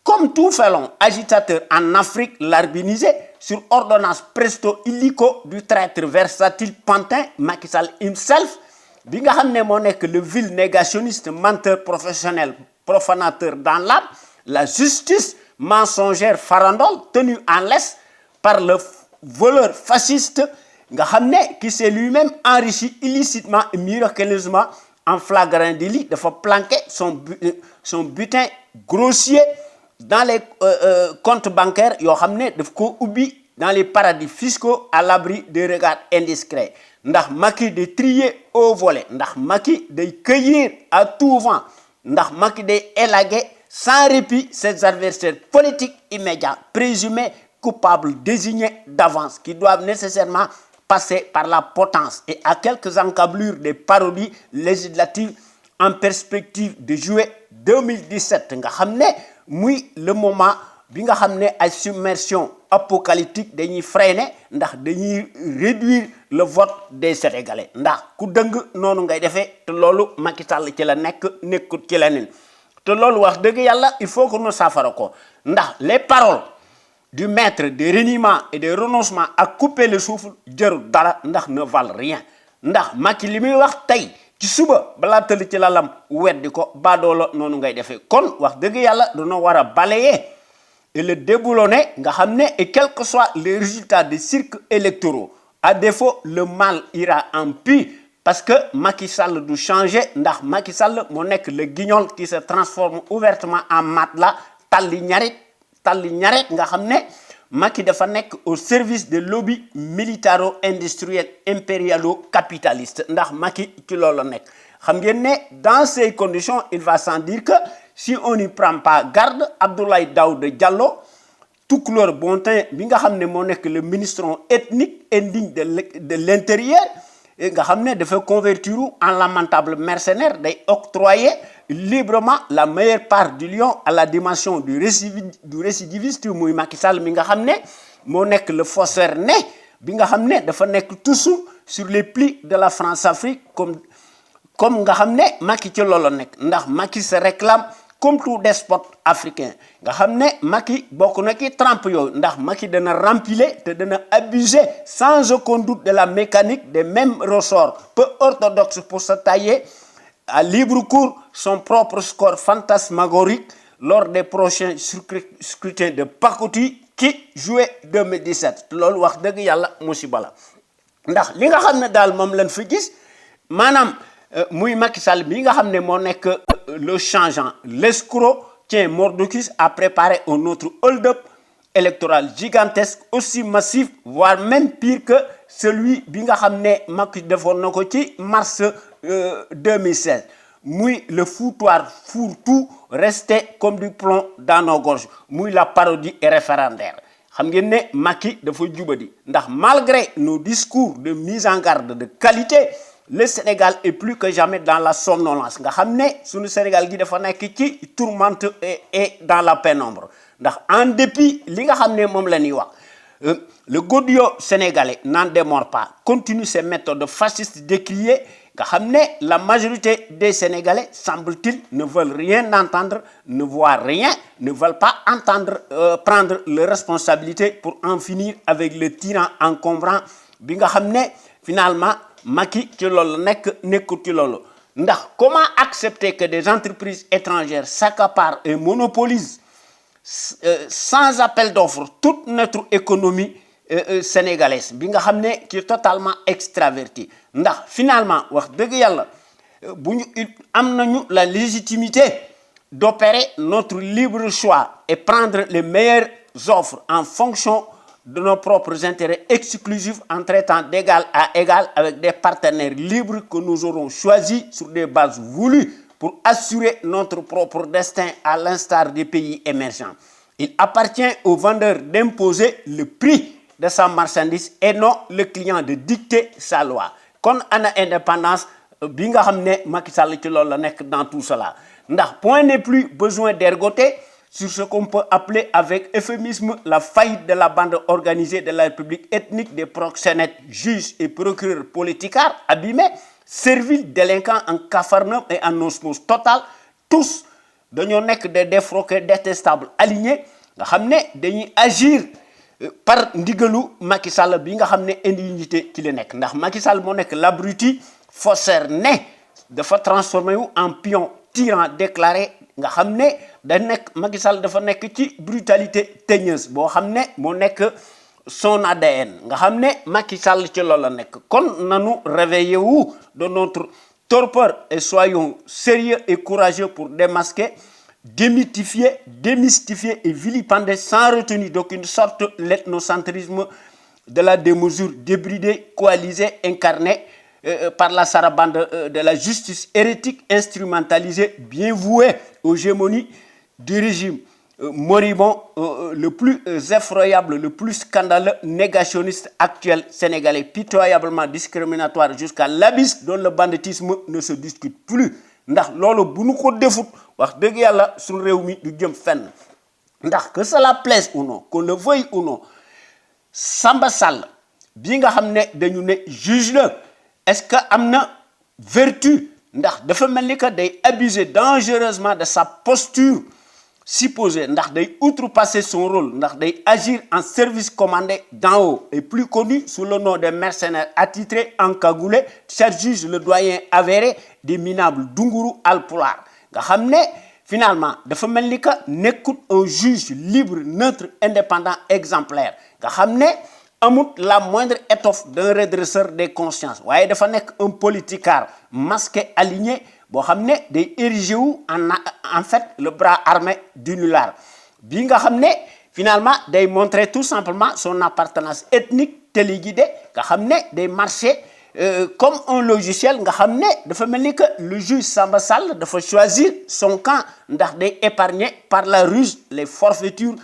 comme tout félon agitateur en Afrique larbinisé sur ordonnance presto illico du traître versatile pantin Macky Sall himself bi nga xam ne moo nekk le vil négationniste menteur professionnel profanateur dans l'âme la justice mensongère farandole tenue en laisse par le voleur fasciste nga xam ne qui s'est lui-même enrichi illicitement et miraculeusement en flagrant délit dafa planquer son butin grossier dans les comptes bancaires yoo xam ne daf ko ubbi dans les paradis fiscaux à l'abri des regards indiscrets ndax Macky day trier au volet ndax Macky day cueillir à tout vent ndax Macky day élaguer sans répit ses adversaires politiques immédiats présumés coupables désignés d'avance qui doivent nécessairement passer par la potence et à quelques encablures des parodies législatives en perspective de juillet 2017 nga xam ne muy le moment bi nga xam ne ay submersion apocalyptique dañuy freiner ndax dañuy réduire le vote des Sénégalais ndax ku dëng noonu ngay defee te loolu Macky Sall ci la nekkut ci leneen te loolu wax dëgg yàlla il faut que ñu saafara ko ndax les paroles du maître des reniements et des renoncements à couper le souffle jarul dara ndax ne valent rien ndax Macky li muy wax tey ci suba balaa tëdd ci lalam weddi ko baadoola noonu ngay defee kon wax dëgg yàlla dañoo war a balayer et le déboulonner nga xam ne et quel que soit les résultats des cirques électoraux à défaut le mal ira en pis parce que Macky Sall du changer ndax Macky Sall moo nekk le guignol qui se transforme ouvertement en matelas talli ñaret nga xam ne Macky dafa nekk au service des lobbies militaro-industriels impérialo-capitalistes ndax Macky ci loolu la nekk xam ngeen ne dans ces conditions il va sans dire que si on n'y prend pas garde Abdoulaye Daouda Diallo Tukulóor Bontin bi nga xam ne moo nekk le ministre ethnique indigne de l'intérieur nga xam ne dafa convertir en lamentable mercenaire day octroyer librement la meilleure part du lion à la dimension du récidiviste muy Macky Sall mi nga xam ne moo nekk le faussaire né bi nga xam ne dafa nekk toujours sur les plis de la France-Afrique comme nga xam ne Macky ci loolu nekk ndax Macky se réclame comme tout despote africain nga xam ne Macky bokk na ki trempe yooyu ndax Macky dana rempiler te dana abuser sans aucun doute de la mécanique des mêmes ressorts peu orthodoxes pour se tailler à libre cours son propre score fantasmagorique lors des prochains scrutins de pacotille ci juillet 2017 loolu wax dëgg yàlla musiba la ndax li nga xam ne daal moom lañ fi gis maanaam muy Macky Sall bi nga xam ne moo nekk le changeant l'escroc tient Mordocus à préparer un autre hold-up électoral gigantesque aussi massif voire même pire que celui bi nga xam ne Macky defoon na ko ci mars 2016 muy le foutoir fourre-tout resté comme du plomb dans nos gorges muy la parodie référendaire xam ngeen ne Macky dafa jubadi ndax malgré nos discours de mise en garde de qualité le Sénégal est plus que jamais dans la somnolence nga xam ne suñu Sénégal gi dafa nekk ci tourmente et dans la pénombre ndax en dépit li nga xam ne moom la ñuy wax le godillot sénégalais n'en démord pas continue ses méthodes fascistes décriées nga xam ne la majorité des Sénégalais semble-t-il ne veulent rien entendre ne voient rien ne veulent pas entendre prendre leurs responsabilités pour en finir avec le tyran encombrant bi nga xam ne finalement Macky ci loolu nekkul ci loolu ndax comment accepter que des entreprises étrangères s'accaparent et monopolisent sans appel d'offres toute notre économie sénégalaise bi nga xam ne qui est totalement extravertie ndax finalement wax dëgg yàlla bu ñu am nañu la légitimité d'opérer notre libre choix et prendre les meilleures offres en fonction de nos propres intérêts exclusifs en traitant d'égal à égal avec des partenaires libres que nous aurons choisis sur des bases voulues pour assurer notre propre destin à l'instar des pays émergents. Il appartient au vendeur d'imposer le prix de sa marchandise et non le client de dicter sa loi. Kon ana indépendance bi nga xam ne Macky Sall ci loolu la nekk dans tout cela ndax point n'est plus besoin d'ergoter sur ce qu'on peut appeler avec euphémisme la faillite de la bande organisée de la République ethnique des proxénètes, juges et procureurs politicards abîmés, serviles, délinquants en Capharnaüm et en osmose totale, tous dañoo nekk des défroqués détestables alignés nga xam ne dañuy agir par ndigalu Macky Sall bi nga xam ne indignité ci la nekk ndax Macky Sall moo nekk l'abruti faussaire né dafa transformé wu en pion tyran déclaré nga xam ne da nekk Macky Sall dafa nekk ci brutalité teigneuse boo xam ne moo nekk son ADN nga xam ne Macky Sall ci loolu la nekk kon nanu réveillé wu de notre torpeur et soyons sérieux et courageux pour démasquer démythifier, démystifier et vilipender sans retenue d'aucune sorte l'ethnocentrisme de la démesure débridée, coalisée, incarnée par la sarabande de la justice hérétique, instrumentalisée, bien vouée aux gémonies du régime moribond, le plus effroyable, le plus scandaleux, négationniste actuel sénégalais, pitoyablement discriminatoire jusqu'à l'abysse dont le banditisme ne se discute plus. Ndax loolu bu nu ko defut wax dëgg yàlla suñu réew mi du jëm fenn ndax que cela plaise ou non qu'on le veuille ou non Samba Sall bi nga xam ne dañu ne juge la est-ce que am na vertu ndax dafa mel ni que day abuser dangereusement de sa posture supposée ndax day outrepasser son rôle ndax day agir en service commandé d'en haut et plus connu sous le nom de mercenaires attitrés encagoulés cher juge le doyen avéré des minables Dunguru Alpulaar nga xam ne finalement dafa mel ni que nekkut un juge libre neutre indépendant exemplaire nga xam ne amut la moindre étoffe d'un redresseur des consciences waaye dafa nekk un politicard masqué aligné boo xam ne day érigé wu en fait le bras armé du nulard bi nga xam ne finalement day montrer tout simplement son appartenance ethnique téléguidé nga xam ne day marcher comme un logiciel nga xam ne dafa mel ni que le juge Samba Sall dafa choisir son camp ndax day épargné par la ruse les forfaitures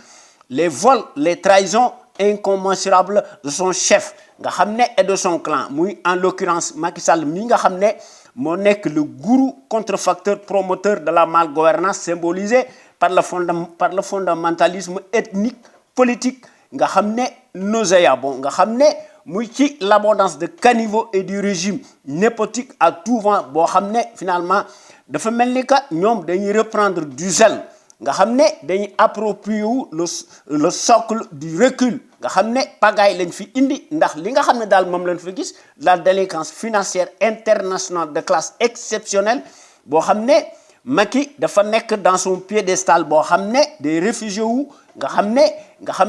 les vols les trahisons incommensurables de son chef nga xam ne et de son clan muy en l'occurrence Macky Sall mi nga xam ne moo nekk le gourou contrefacteur promoteur de la malgouvernance symbolisé par le fondamentalisme ethnique politique nga xam ne nauséabond nga xam ne muy ci l'abondance de caniveau et du régime népotique à tout vent boo xam ne finalement dafa mel ni que ñoom dañuy reprendre du zèle nga xam ne dañuy approprier wu le socle du recul nga xam ne pagaille lañ fi indi ndax li nga xam ne daal moom lañ fi gis la délinquance financière internationale de classe exceptionnelle boo xam ne Macky dafa nekk dans son piédestal boo xam ne des réfugiés wu nga xam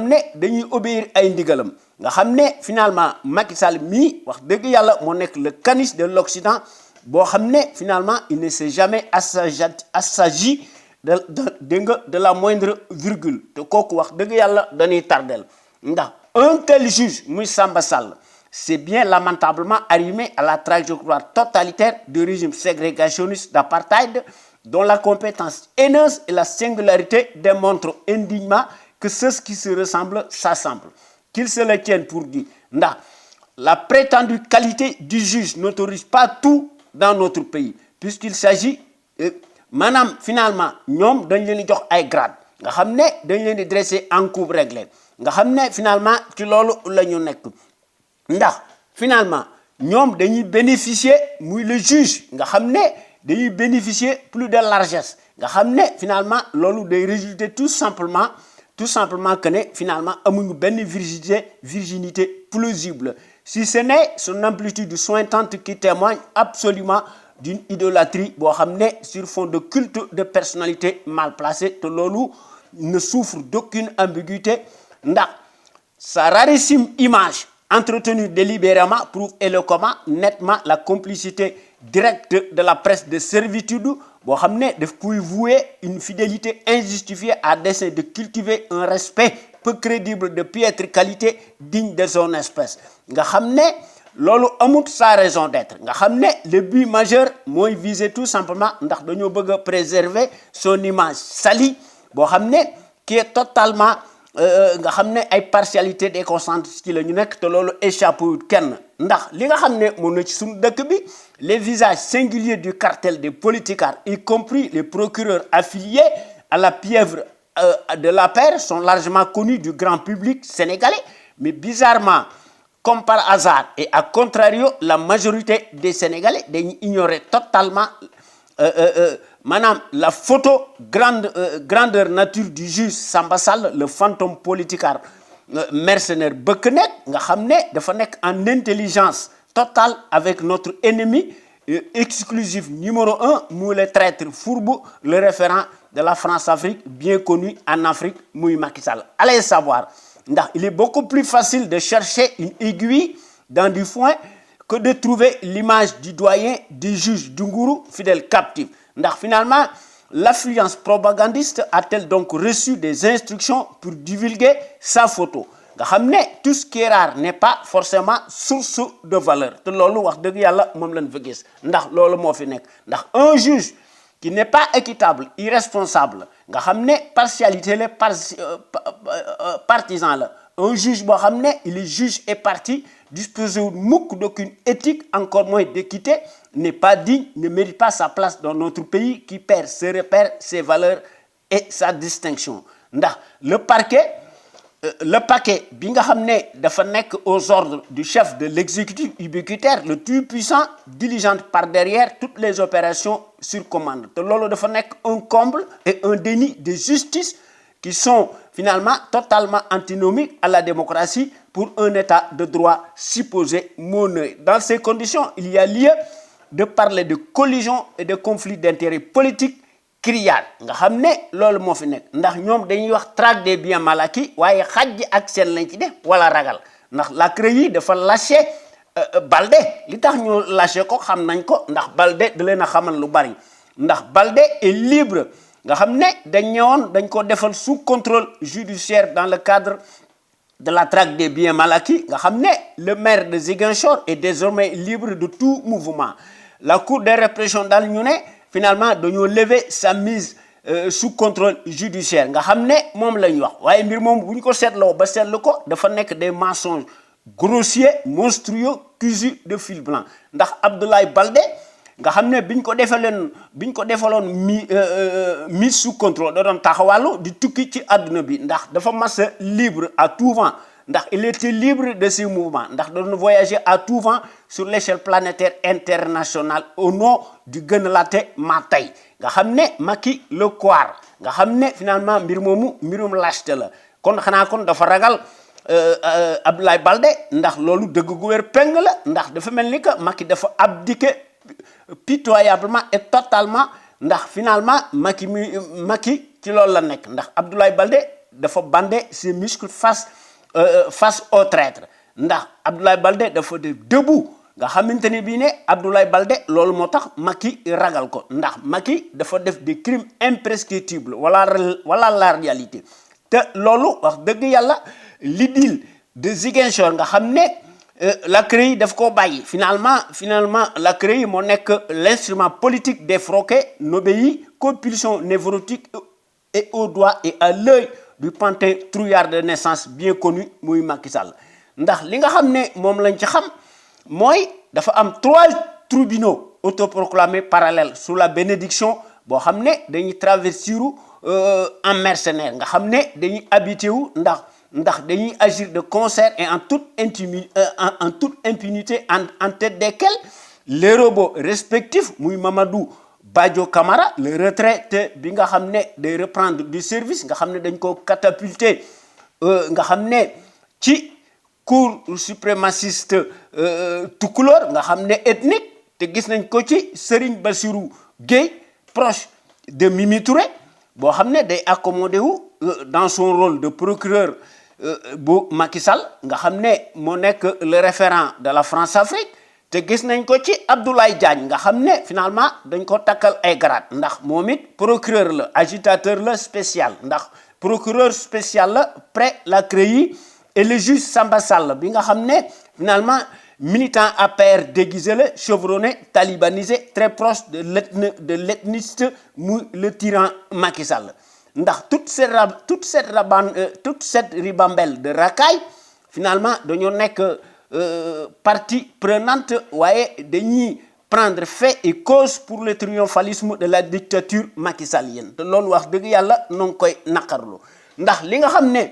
ne dañuy obéir ay ndigalam nga xam ne finalement Macky Sall mii wax dëgg yàlla moo nekk le caniche de l'Occident boo xam ne finalement il ne s'est jamais assagi de la moindre virgule te kooku wax dëgg yàlla dañuy tardel ndax un tel juge muy Samba Sall c'est bien lamentablement arrimé à la trajectoire totalitaire du régime ségrégationniste d'apartheid, dont la compétence haineuse et la singularité démontrent indignement que ceux qui se ressemblent s'assemblent. Qu'ils se le tiennent pour dit. La prétendue qualité du juge n'autorise pas tout dans notre pays, puisqu'il s'agit, finalement, ñoom dañ leen di jox ay grade nga xam ne dañ leen di dresser en coupe réglée nga xam ne finalement ci loolu la ñu nekk ndax finalement ñoom dañuy bénéficier muy le juge nga xam ne dañuy bénéficier plus de largesse nga xam ne finalement loolu day résulter tout simplement que ne finalement amuñu benn virginité plausible si ce n'est son amplitude sointante qui témoigne absolument d'une idolâtrie boo xam ne sur fond de culte de personnalité mal placée te loolu ne souffre d'aucune ambiguïté ndax sa rarissime image entretenue délibérément prouve éloquemment nettement la complicité directe de la presse de servitude boo xam ne daf koy vouer une fidélité injustifiée à dessein de cultiver un respect peu crédible de piètre qualité digne de son espèce nga xam ne loolu amut sa raison d'être nga xam ne le but majeur mooy viser tout simplement ndax dañoo bëgg a préserver son image salie boo xam ne qui est totalement nga xam ne ay partialité déconcentrée ci la ñu nekk te loolu échappé kenn ndax li nga xam ne moom na ci suñu dëkk bi les visages singuliers du cartel des politicards y compris les procureurs affiliés à la pieuvre de l'APR sont largement connus du grand public sénégalais mais bizarrement comme par hasard et à contrario la majorité des Sénégalais dañuy ignorer totalement maanaam la photo grandeur nature du juge Samba Sall le fantôme politicard mercenaire bëkk nekk nga xam ne dafa nekk en intelligence totale avec notre ennemi exclusif numéro 1 muy le traître fourbe le référent de la France-Afrique bien connu en Afrique muy Macky Sall. Allez savoir ndax il est beaucoup plus facile de chercher une aiguille dans du foin que de trouver l'image du doyen du juge Dunguru fidèle captif ndax finalement l'affluence propagandiste a-t-elle donc reçu des instructions pour divulguer sa photo nga xam ne tout ce qui est rare n'est pas forcément source de valeur te loolu wax dëgg yàlla moom lañ fa gis ndax loolu moo fi nekk ndax un juge qui n'est pas équitable irresponsable nga xam ne partialité la partisan la un juge boo xam ne il est juge et parti disposé wu mukk d'aucune éthique encore moins d'équité n'est pas digne ne mérite pas sa place dans notre pays qui perd ses repères ses valeurs et sa distinction ndax le paquet bi nga xam ne dafa nekk aux ordres du chef de l'exécutif ubiquitaire le tout-puissant diligente par derrière toutes les opérations sur commande te loolu dafa nekk un comble et un déni de justice qui sont finalement totalement antinomiques à la démocratie pour un état de droit supposé monnaie. Dans ces conditions, il y a lieu de parler de collision et de conflit d'intérêts politiques criards nga xam ne loolu moo fi nekk ndax ñoom dañuy wax traque des biens mal acquis waaye xaj ak seen lañ ci def wala ragal ndax la CREI dafa lâché Balde li tax ñu lâché ko xam nañ ko ndax Balde da leen a xamal lu bari ndax Balde est libre nga xam ne dañ ñëwoon dañ ko defal sous contrôle judiciaire dans le cadre de la traque des biens mal acquis nga xam ne le maire de Ziguinchor est désormais libre de tout mouvement la cour de répression daal ñu ne finalement dañoo lever sa mise sous contrôle judiciaire nga xam ne moom la ñu wax waaye mbir moom bu ñu ko seetloo ba seetlu ko dafa nekk des mensonges grossiers monstrueux cousus de fil blanc ndax Abdoulaye Baldé nga xam ne biñ ko defaloon mise sous contrôle da doon taxawàllu di tukki ci àdduna bi ndax dafa mas a libre à tout vent ndax il était libre de ses mouvements ndax da doon voyager à tout vent sur l'échelle planétaire internationale au nom du gën a laate ma tey nga xam ne Macky le Couar nga xam ne finalement mbir moomu mbirum lâcheté la kon xanaa kon dafa ragal Abdoulaye Baldé ndax loolu dëgg gu wér peng la ndax dafa mel ni que Macky dafa abdiquer pitoyablement et totalement ndax finalement Macky ci loolu la nekk ndax Abdoulaye Baldé dafa bander ses muscles face au traître ndax Abdoulaye Baldé dafa def debout nga xamante ni bii ne Abdoulaye Baldé loolu moo tax Macky ragal ko ndax Macky dafa def des crimes imprescriptibles voilà la réalité te loolu wax dëgg yàlla l'idylle de Ziguinchor nga xam ne la CREI daf ko bàyyi finalement la CREI moo nekk l'instrument politique défroqué n'obéit qu'aux pulsions névrotiques et au doigt et à l'œil du pantin trouillard de naissance bien connu muy Macky Sall ndax li nga xam ne moom lañ ci xam mooy dafa am 3 tribunaux autoproclamés parallèles sous la bénédiction boo xam ne dañuy traversiru en mercenaire nga xam ne dañuy habité wu ndax dañuy agir de concert et en toute impunité en tête desquels les robots respectifs muy Mamadou Badio Camara le retraité bi nga xam ne day reprendre du service nga xam ne dañ ko catapulté nga xam ne ci cour suprémaciste tukulóor nga xam ne ethnique te gis nañ ko ci Serigne Bassirou Gueye proche de Mimi Touré boo xam ne day accommodé wu dans son rôle de procureur bu Macky Sall nga xam ne moo nekk le référent de la France-Afrique te gis nañ ko ci Abdoulaye Diagne nga xam ne finalement dañ ko takkal ay grade ndax moom it procureur la agitateur la spécial ndax procureur spécial la près la CREI et le juge Samba Sall bi nga xam ne finalement militant APR déguisé la chevronné talibanisé très proche de l'ethniste muy le tyran Macky Sall ndax toute cette ribambelle de racailles finalement dañoo nekk partie prenante waaye dañuy prendre fait et cause pour le triomphalisme de la dictature macky-sallienne te loolu wax dëgg yàlla noo ngi koy naqarlu ndax li nga xam ne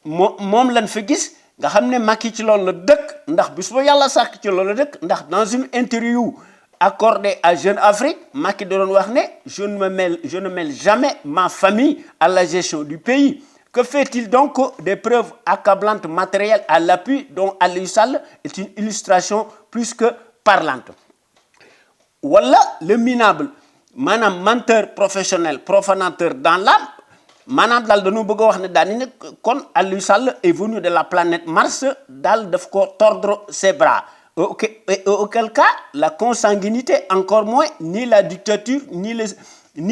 moom lañ fa gis nga xam ne Macky ci loolu la dëkk ndax bis ba yàlla sàkk ci loolu la dëkk ndax dans une interview accordée à Jeune Afrique Macky da doon wax ne je ne mêle jamais ma famille à la gestion du pays. Que fait-il donc des preuves accablantes matérielles à l'appui dont Aliou Sall est une illustration plus que parlante wala le minable maanaam menteur professionnel profanateur dans l'âme maanaam daal dañoo bëgg a wax ne daal ni ne kon Aliou Sall est venu de la planète Mars daal daf ko tordre ses bras auquel cas la consanguinité encore moins ni la dictature ni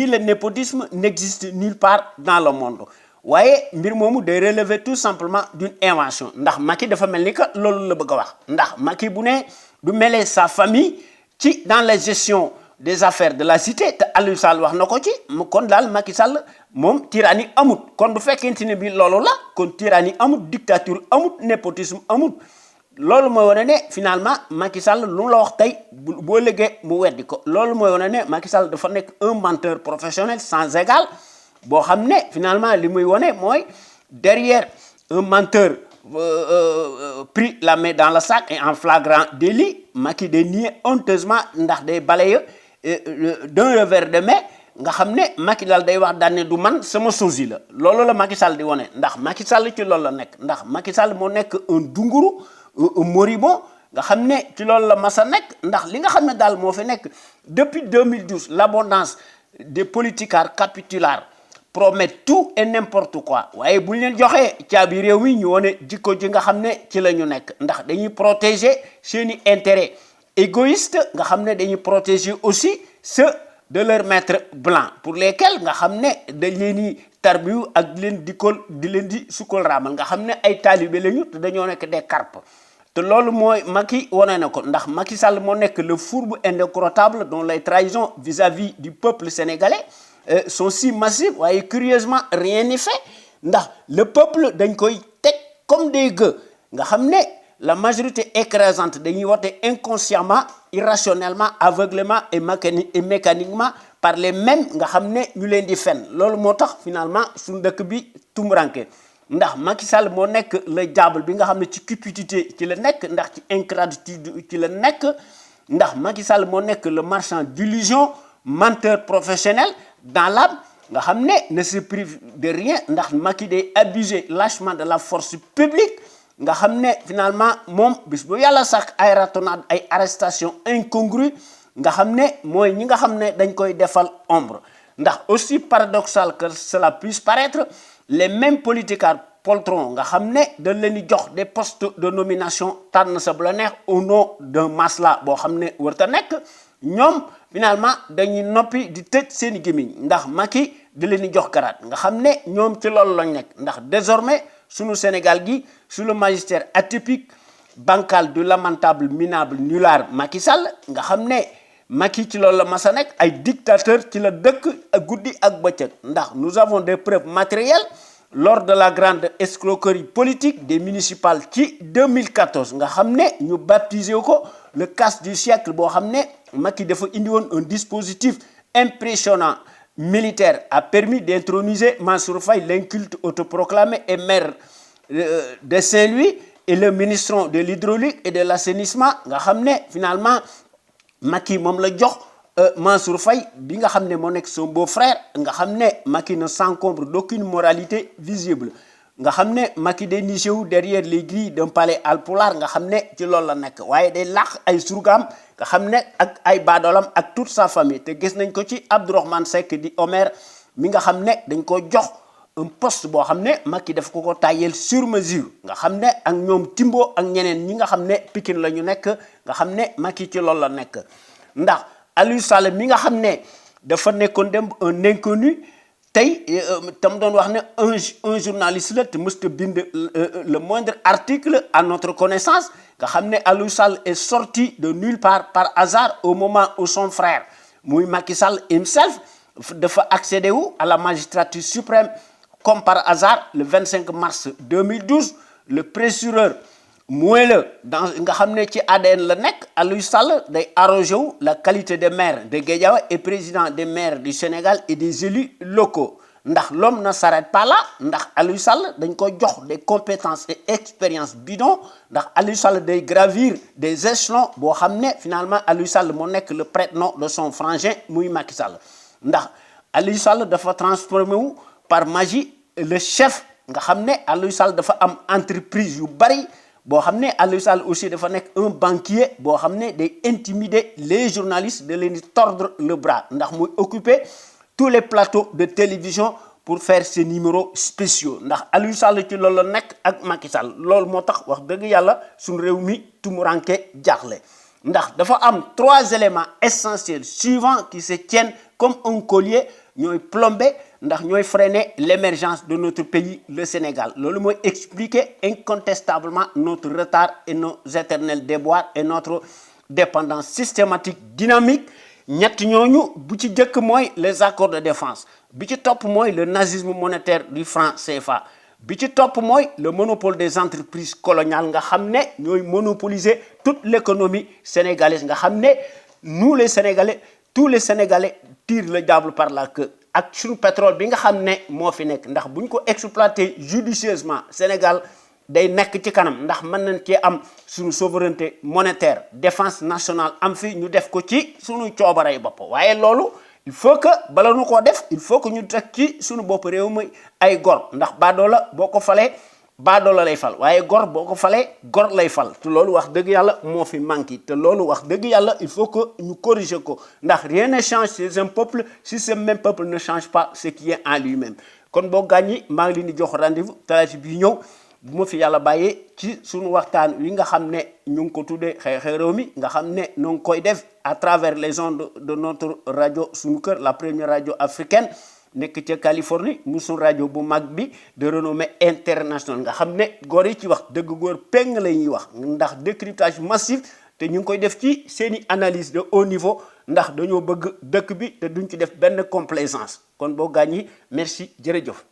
le népotisme n'existe nulle part dans le monde waaye mbir moomu day relever tout simplement d'une invention ndax Macky dafa mel ni que loolu la bëgg a wax ndax Macky bu ne du mêler sa famille ci dans la gestion des affaires de la cité te Aliou Sall wax na ko ci kon daal Macky Sall moom tyrannie amut kon bu fekkente ne bi loolu la kon tyrannie amut dictature amut népotisme amut loolu mooy wane ne finalement Macky Sall lu la wax tey boo léegee mu weddi ko loolu mooy wane ne Macky Sall dafa nekk un menteur professionnel sans égal boo xam ne finalement li muy wane mooy derrière un menteur pris la main dans le sac et en flagrant délit Macky day nier honteusement ndax day balaye d'un revers de main nga xam ne Macky daal day wax daan ne du man sama sosie la loolu la Macky Sall di wane ndax Macky Sall ci loolu la nekk ndax Macky Sall moo nekk un dunguru un moribond nga xam ne ci loolu la masa nekk ndax li nga xam ne daal moo fi nekk depuis 2012 l'abondance des politicards capitulaires promettent tout et n'importe quoi waaye bu ñu leen joxee caabi réew mi ñu wane jikko ji nga xam ne ci la ñu nekk ndax dañuy protéger seeni intérêts égoïstes nga xam ne dañuy protéger aussi ceux de leur maître blanc pour lesquels nga xam ne dañ leen di tarbiyu ak di leen di sukkal raamal nga xam ne ay talibé lañu te dañoo nekk des carpes te loolu mooy Macky wane na ko ndax Macky Sall moo nekk le fourbe indécrottable dont les trahisons vis-à-vis du peuple sénégalais sont si massives waaye curieusement rien n'y fait ndax le peuple dañ koy teg comme des gueux nga xam ne la majorité écrasante dañuy wote inconsciemment irrationnellement aveuglément et mécaniquement par les mêmes nga xam ne ñu leen di fen loolu moo tax finalement suñu dëkk bi tumuranke ndax Macky Sall moo nekk le diable bi nga xam ne ci cupidité ci la nekk ndax ci ingratitude ci la nekk ndax Macky Sall moo nekk le marchand d'illusion menteur professionnel dans l'âme nga xam ne se prive de rien ndax Macky day abuser lâchement de la force publique nga xam ne finalement moom bis bu yàlla sax ay ratonnade ay arrestation incongrue nga xam ne mooy ñi nga xam ne dañ koy defal ombre ndax aussi paradoxal que cela puisse paraître les mêmes politicards poltrons nga xam ne dañ leen di jox des postes de nomination tànn sa bu la neex au nom d'un masla boo xam ne warta nekk ñoom finalement dañuy noppi di tëj seeni gémmiñ ndax Macky da leen di jox garaat nga xam ne ñoom ci loolu lañ nekk ndax désormais sunu Sénégal gi sous le magistère atypique bancal du lamentable minable nulard Macky Sall nga xam ne Macky ci loolu la masa nekk ay dictateur ci la dëkk ak guddi ak bëccëg ndax nous avons des preuves matérielles lors de la grande escroquerie politique des municipales ci 2014 nga xam ne ñu baptisé ko le casse du siècle boo xam ne Macky dafa indi woon un dispositif impressionnant militaire a permis d'introniser Mansour Faye l'inculte autoproclamé et maire de Saint-Louis et le ministre de l'hydraulique et de l'assainissement nga xam ne finalement Macky moom la jox Mansour Faye bi nga xam ne moo nekk son beau-frère nga xam ne Macky ne s'encombre d'aucune moralité visible nga xam ne Macky day niché wu derrière les grilles d'un palais alpulaar nga xam ne ci loolu la nekk waaye day làq ay surgaam nga xam ne ak ay baadolam ak toute sa famille te gis nañ ko ci Abdourahmane Seck di Omer mi nga xam ne dañ ko jox un poste boo xam ne Macky daf ko tailleel sur mesure nga xam ne ak ñoom Timbo ak ñeneen ñi nga xam ne Pikine la ñu nekk nga xam ne Macky ci loolu la nekk ndax Aliou Sall mi nga xam ne dafa nekkoon dem un inconnu tey tam doon wax ne un journaliste la te mësta bind le moindre article à notre connaissance nga xam ne Aliou Sall est sorti de nulle part par hasard au moment où son frère muy Macky Sall himself dafa accéder wu à la magistrature suprême comme par hasard le 25 mars 2012 le pressureur moelleux dans nga xam ne ci ADN la nekk Aliou Sall day arrogé wu la qualité de maire de Guédiawaye et président des maires du Sénégal et des élus locaux ndax l'homme ne s'arrête pas là ndax Aliou Sall dañ ko jox des compétences et expériences bidon ndax Aliou Sall day gravir des échelons boo xam ne finalement Aliou Sall moo nekk le prête-nom de son frangin muy Macky Sall ndax Aliou Sall dafa transformé wu par magie le chef nga xam ne Aliou Sall dafa am entreprise yu bari boo xam ne Aliou Sall aussi dafa nekk un banquier boo xam ne day intimider les journalistes de leen di tordre le bras ndax muy occuper tous les plateaux de télévision pour faire ses numéros spéciaux ndax Aliou Sall ci loolu la nekk ak Macky Sall loolu moo tax wax dëgg yàlla suñu réew mi tumuranke jaaxle ndax dafa am 3 éléments essentiels suivants qui se tiennent comme un collier ñooy plombé ndax ñooy freiner l'émergence de notre pays le Sénégal loolu mooy expliquer incontestablement notre retard et nos éternels déboires et notre dépendance systématique dynamique ñett ñooñu bu ci jëkk mooy les accords de défense bi ci topp mooy le nazisme monétaire du franc CFA bi ci topp mooy le monopole des entreprises coloniales nga xam ne ñooy monopoliser toute l'économie sénégalaise nga xam ne nous les Sénégalais tous les Sénégalais tirent le diable par la queue ak suñu pétrole bi nga xam ne moo fi nekk ndax bu ñu ko exploiter judicieusement Sénégal day nekk ci kanam ndax mën nañ cee am suñu souveraineté monétaire défense nationale am fi ñu def ko ci suñu coobarey bopp waaye loolu il faut que bala ñu koo def il faut que ñu teg ci suñu bopp réew mi ay gor ndax baadoola boo ko falee baadoola lay fal waaye gor boo ko falee gor lay fal te loolu wax dëgg yàlla moo fi manqué te loolu wax dëgg yàlla il faut que ñu corriger ko ndax rien ne change chez un peuple si ce même peuple ne change pas ce qui est en lui-même kon boo gàññi maa ngi leen di jox rendez-vous talaata bii ñëw bu ma fi yàlla bàyyee ci suñu waxtaan wi nga xam ne ñu ngi ko tuddee xew-xew réew mi nga xam ne ñu ngi koy def à travers les ondes de notre rajo Sunu Kër la première radio africaine nekk ca Californie mu suñu rajo bu mag bi de renommée internationale nga xam ne góor yi ci wax dëgg góor peng la ñuy wax ndax décryptage massif te ñu ngi koy def ci seeni analyse de haut niveau ndax dañoo bëgg dëkk bi te duñ ci def benn complaisance kon boo gaañi merci jërëjëf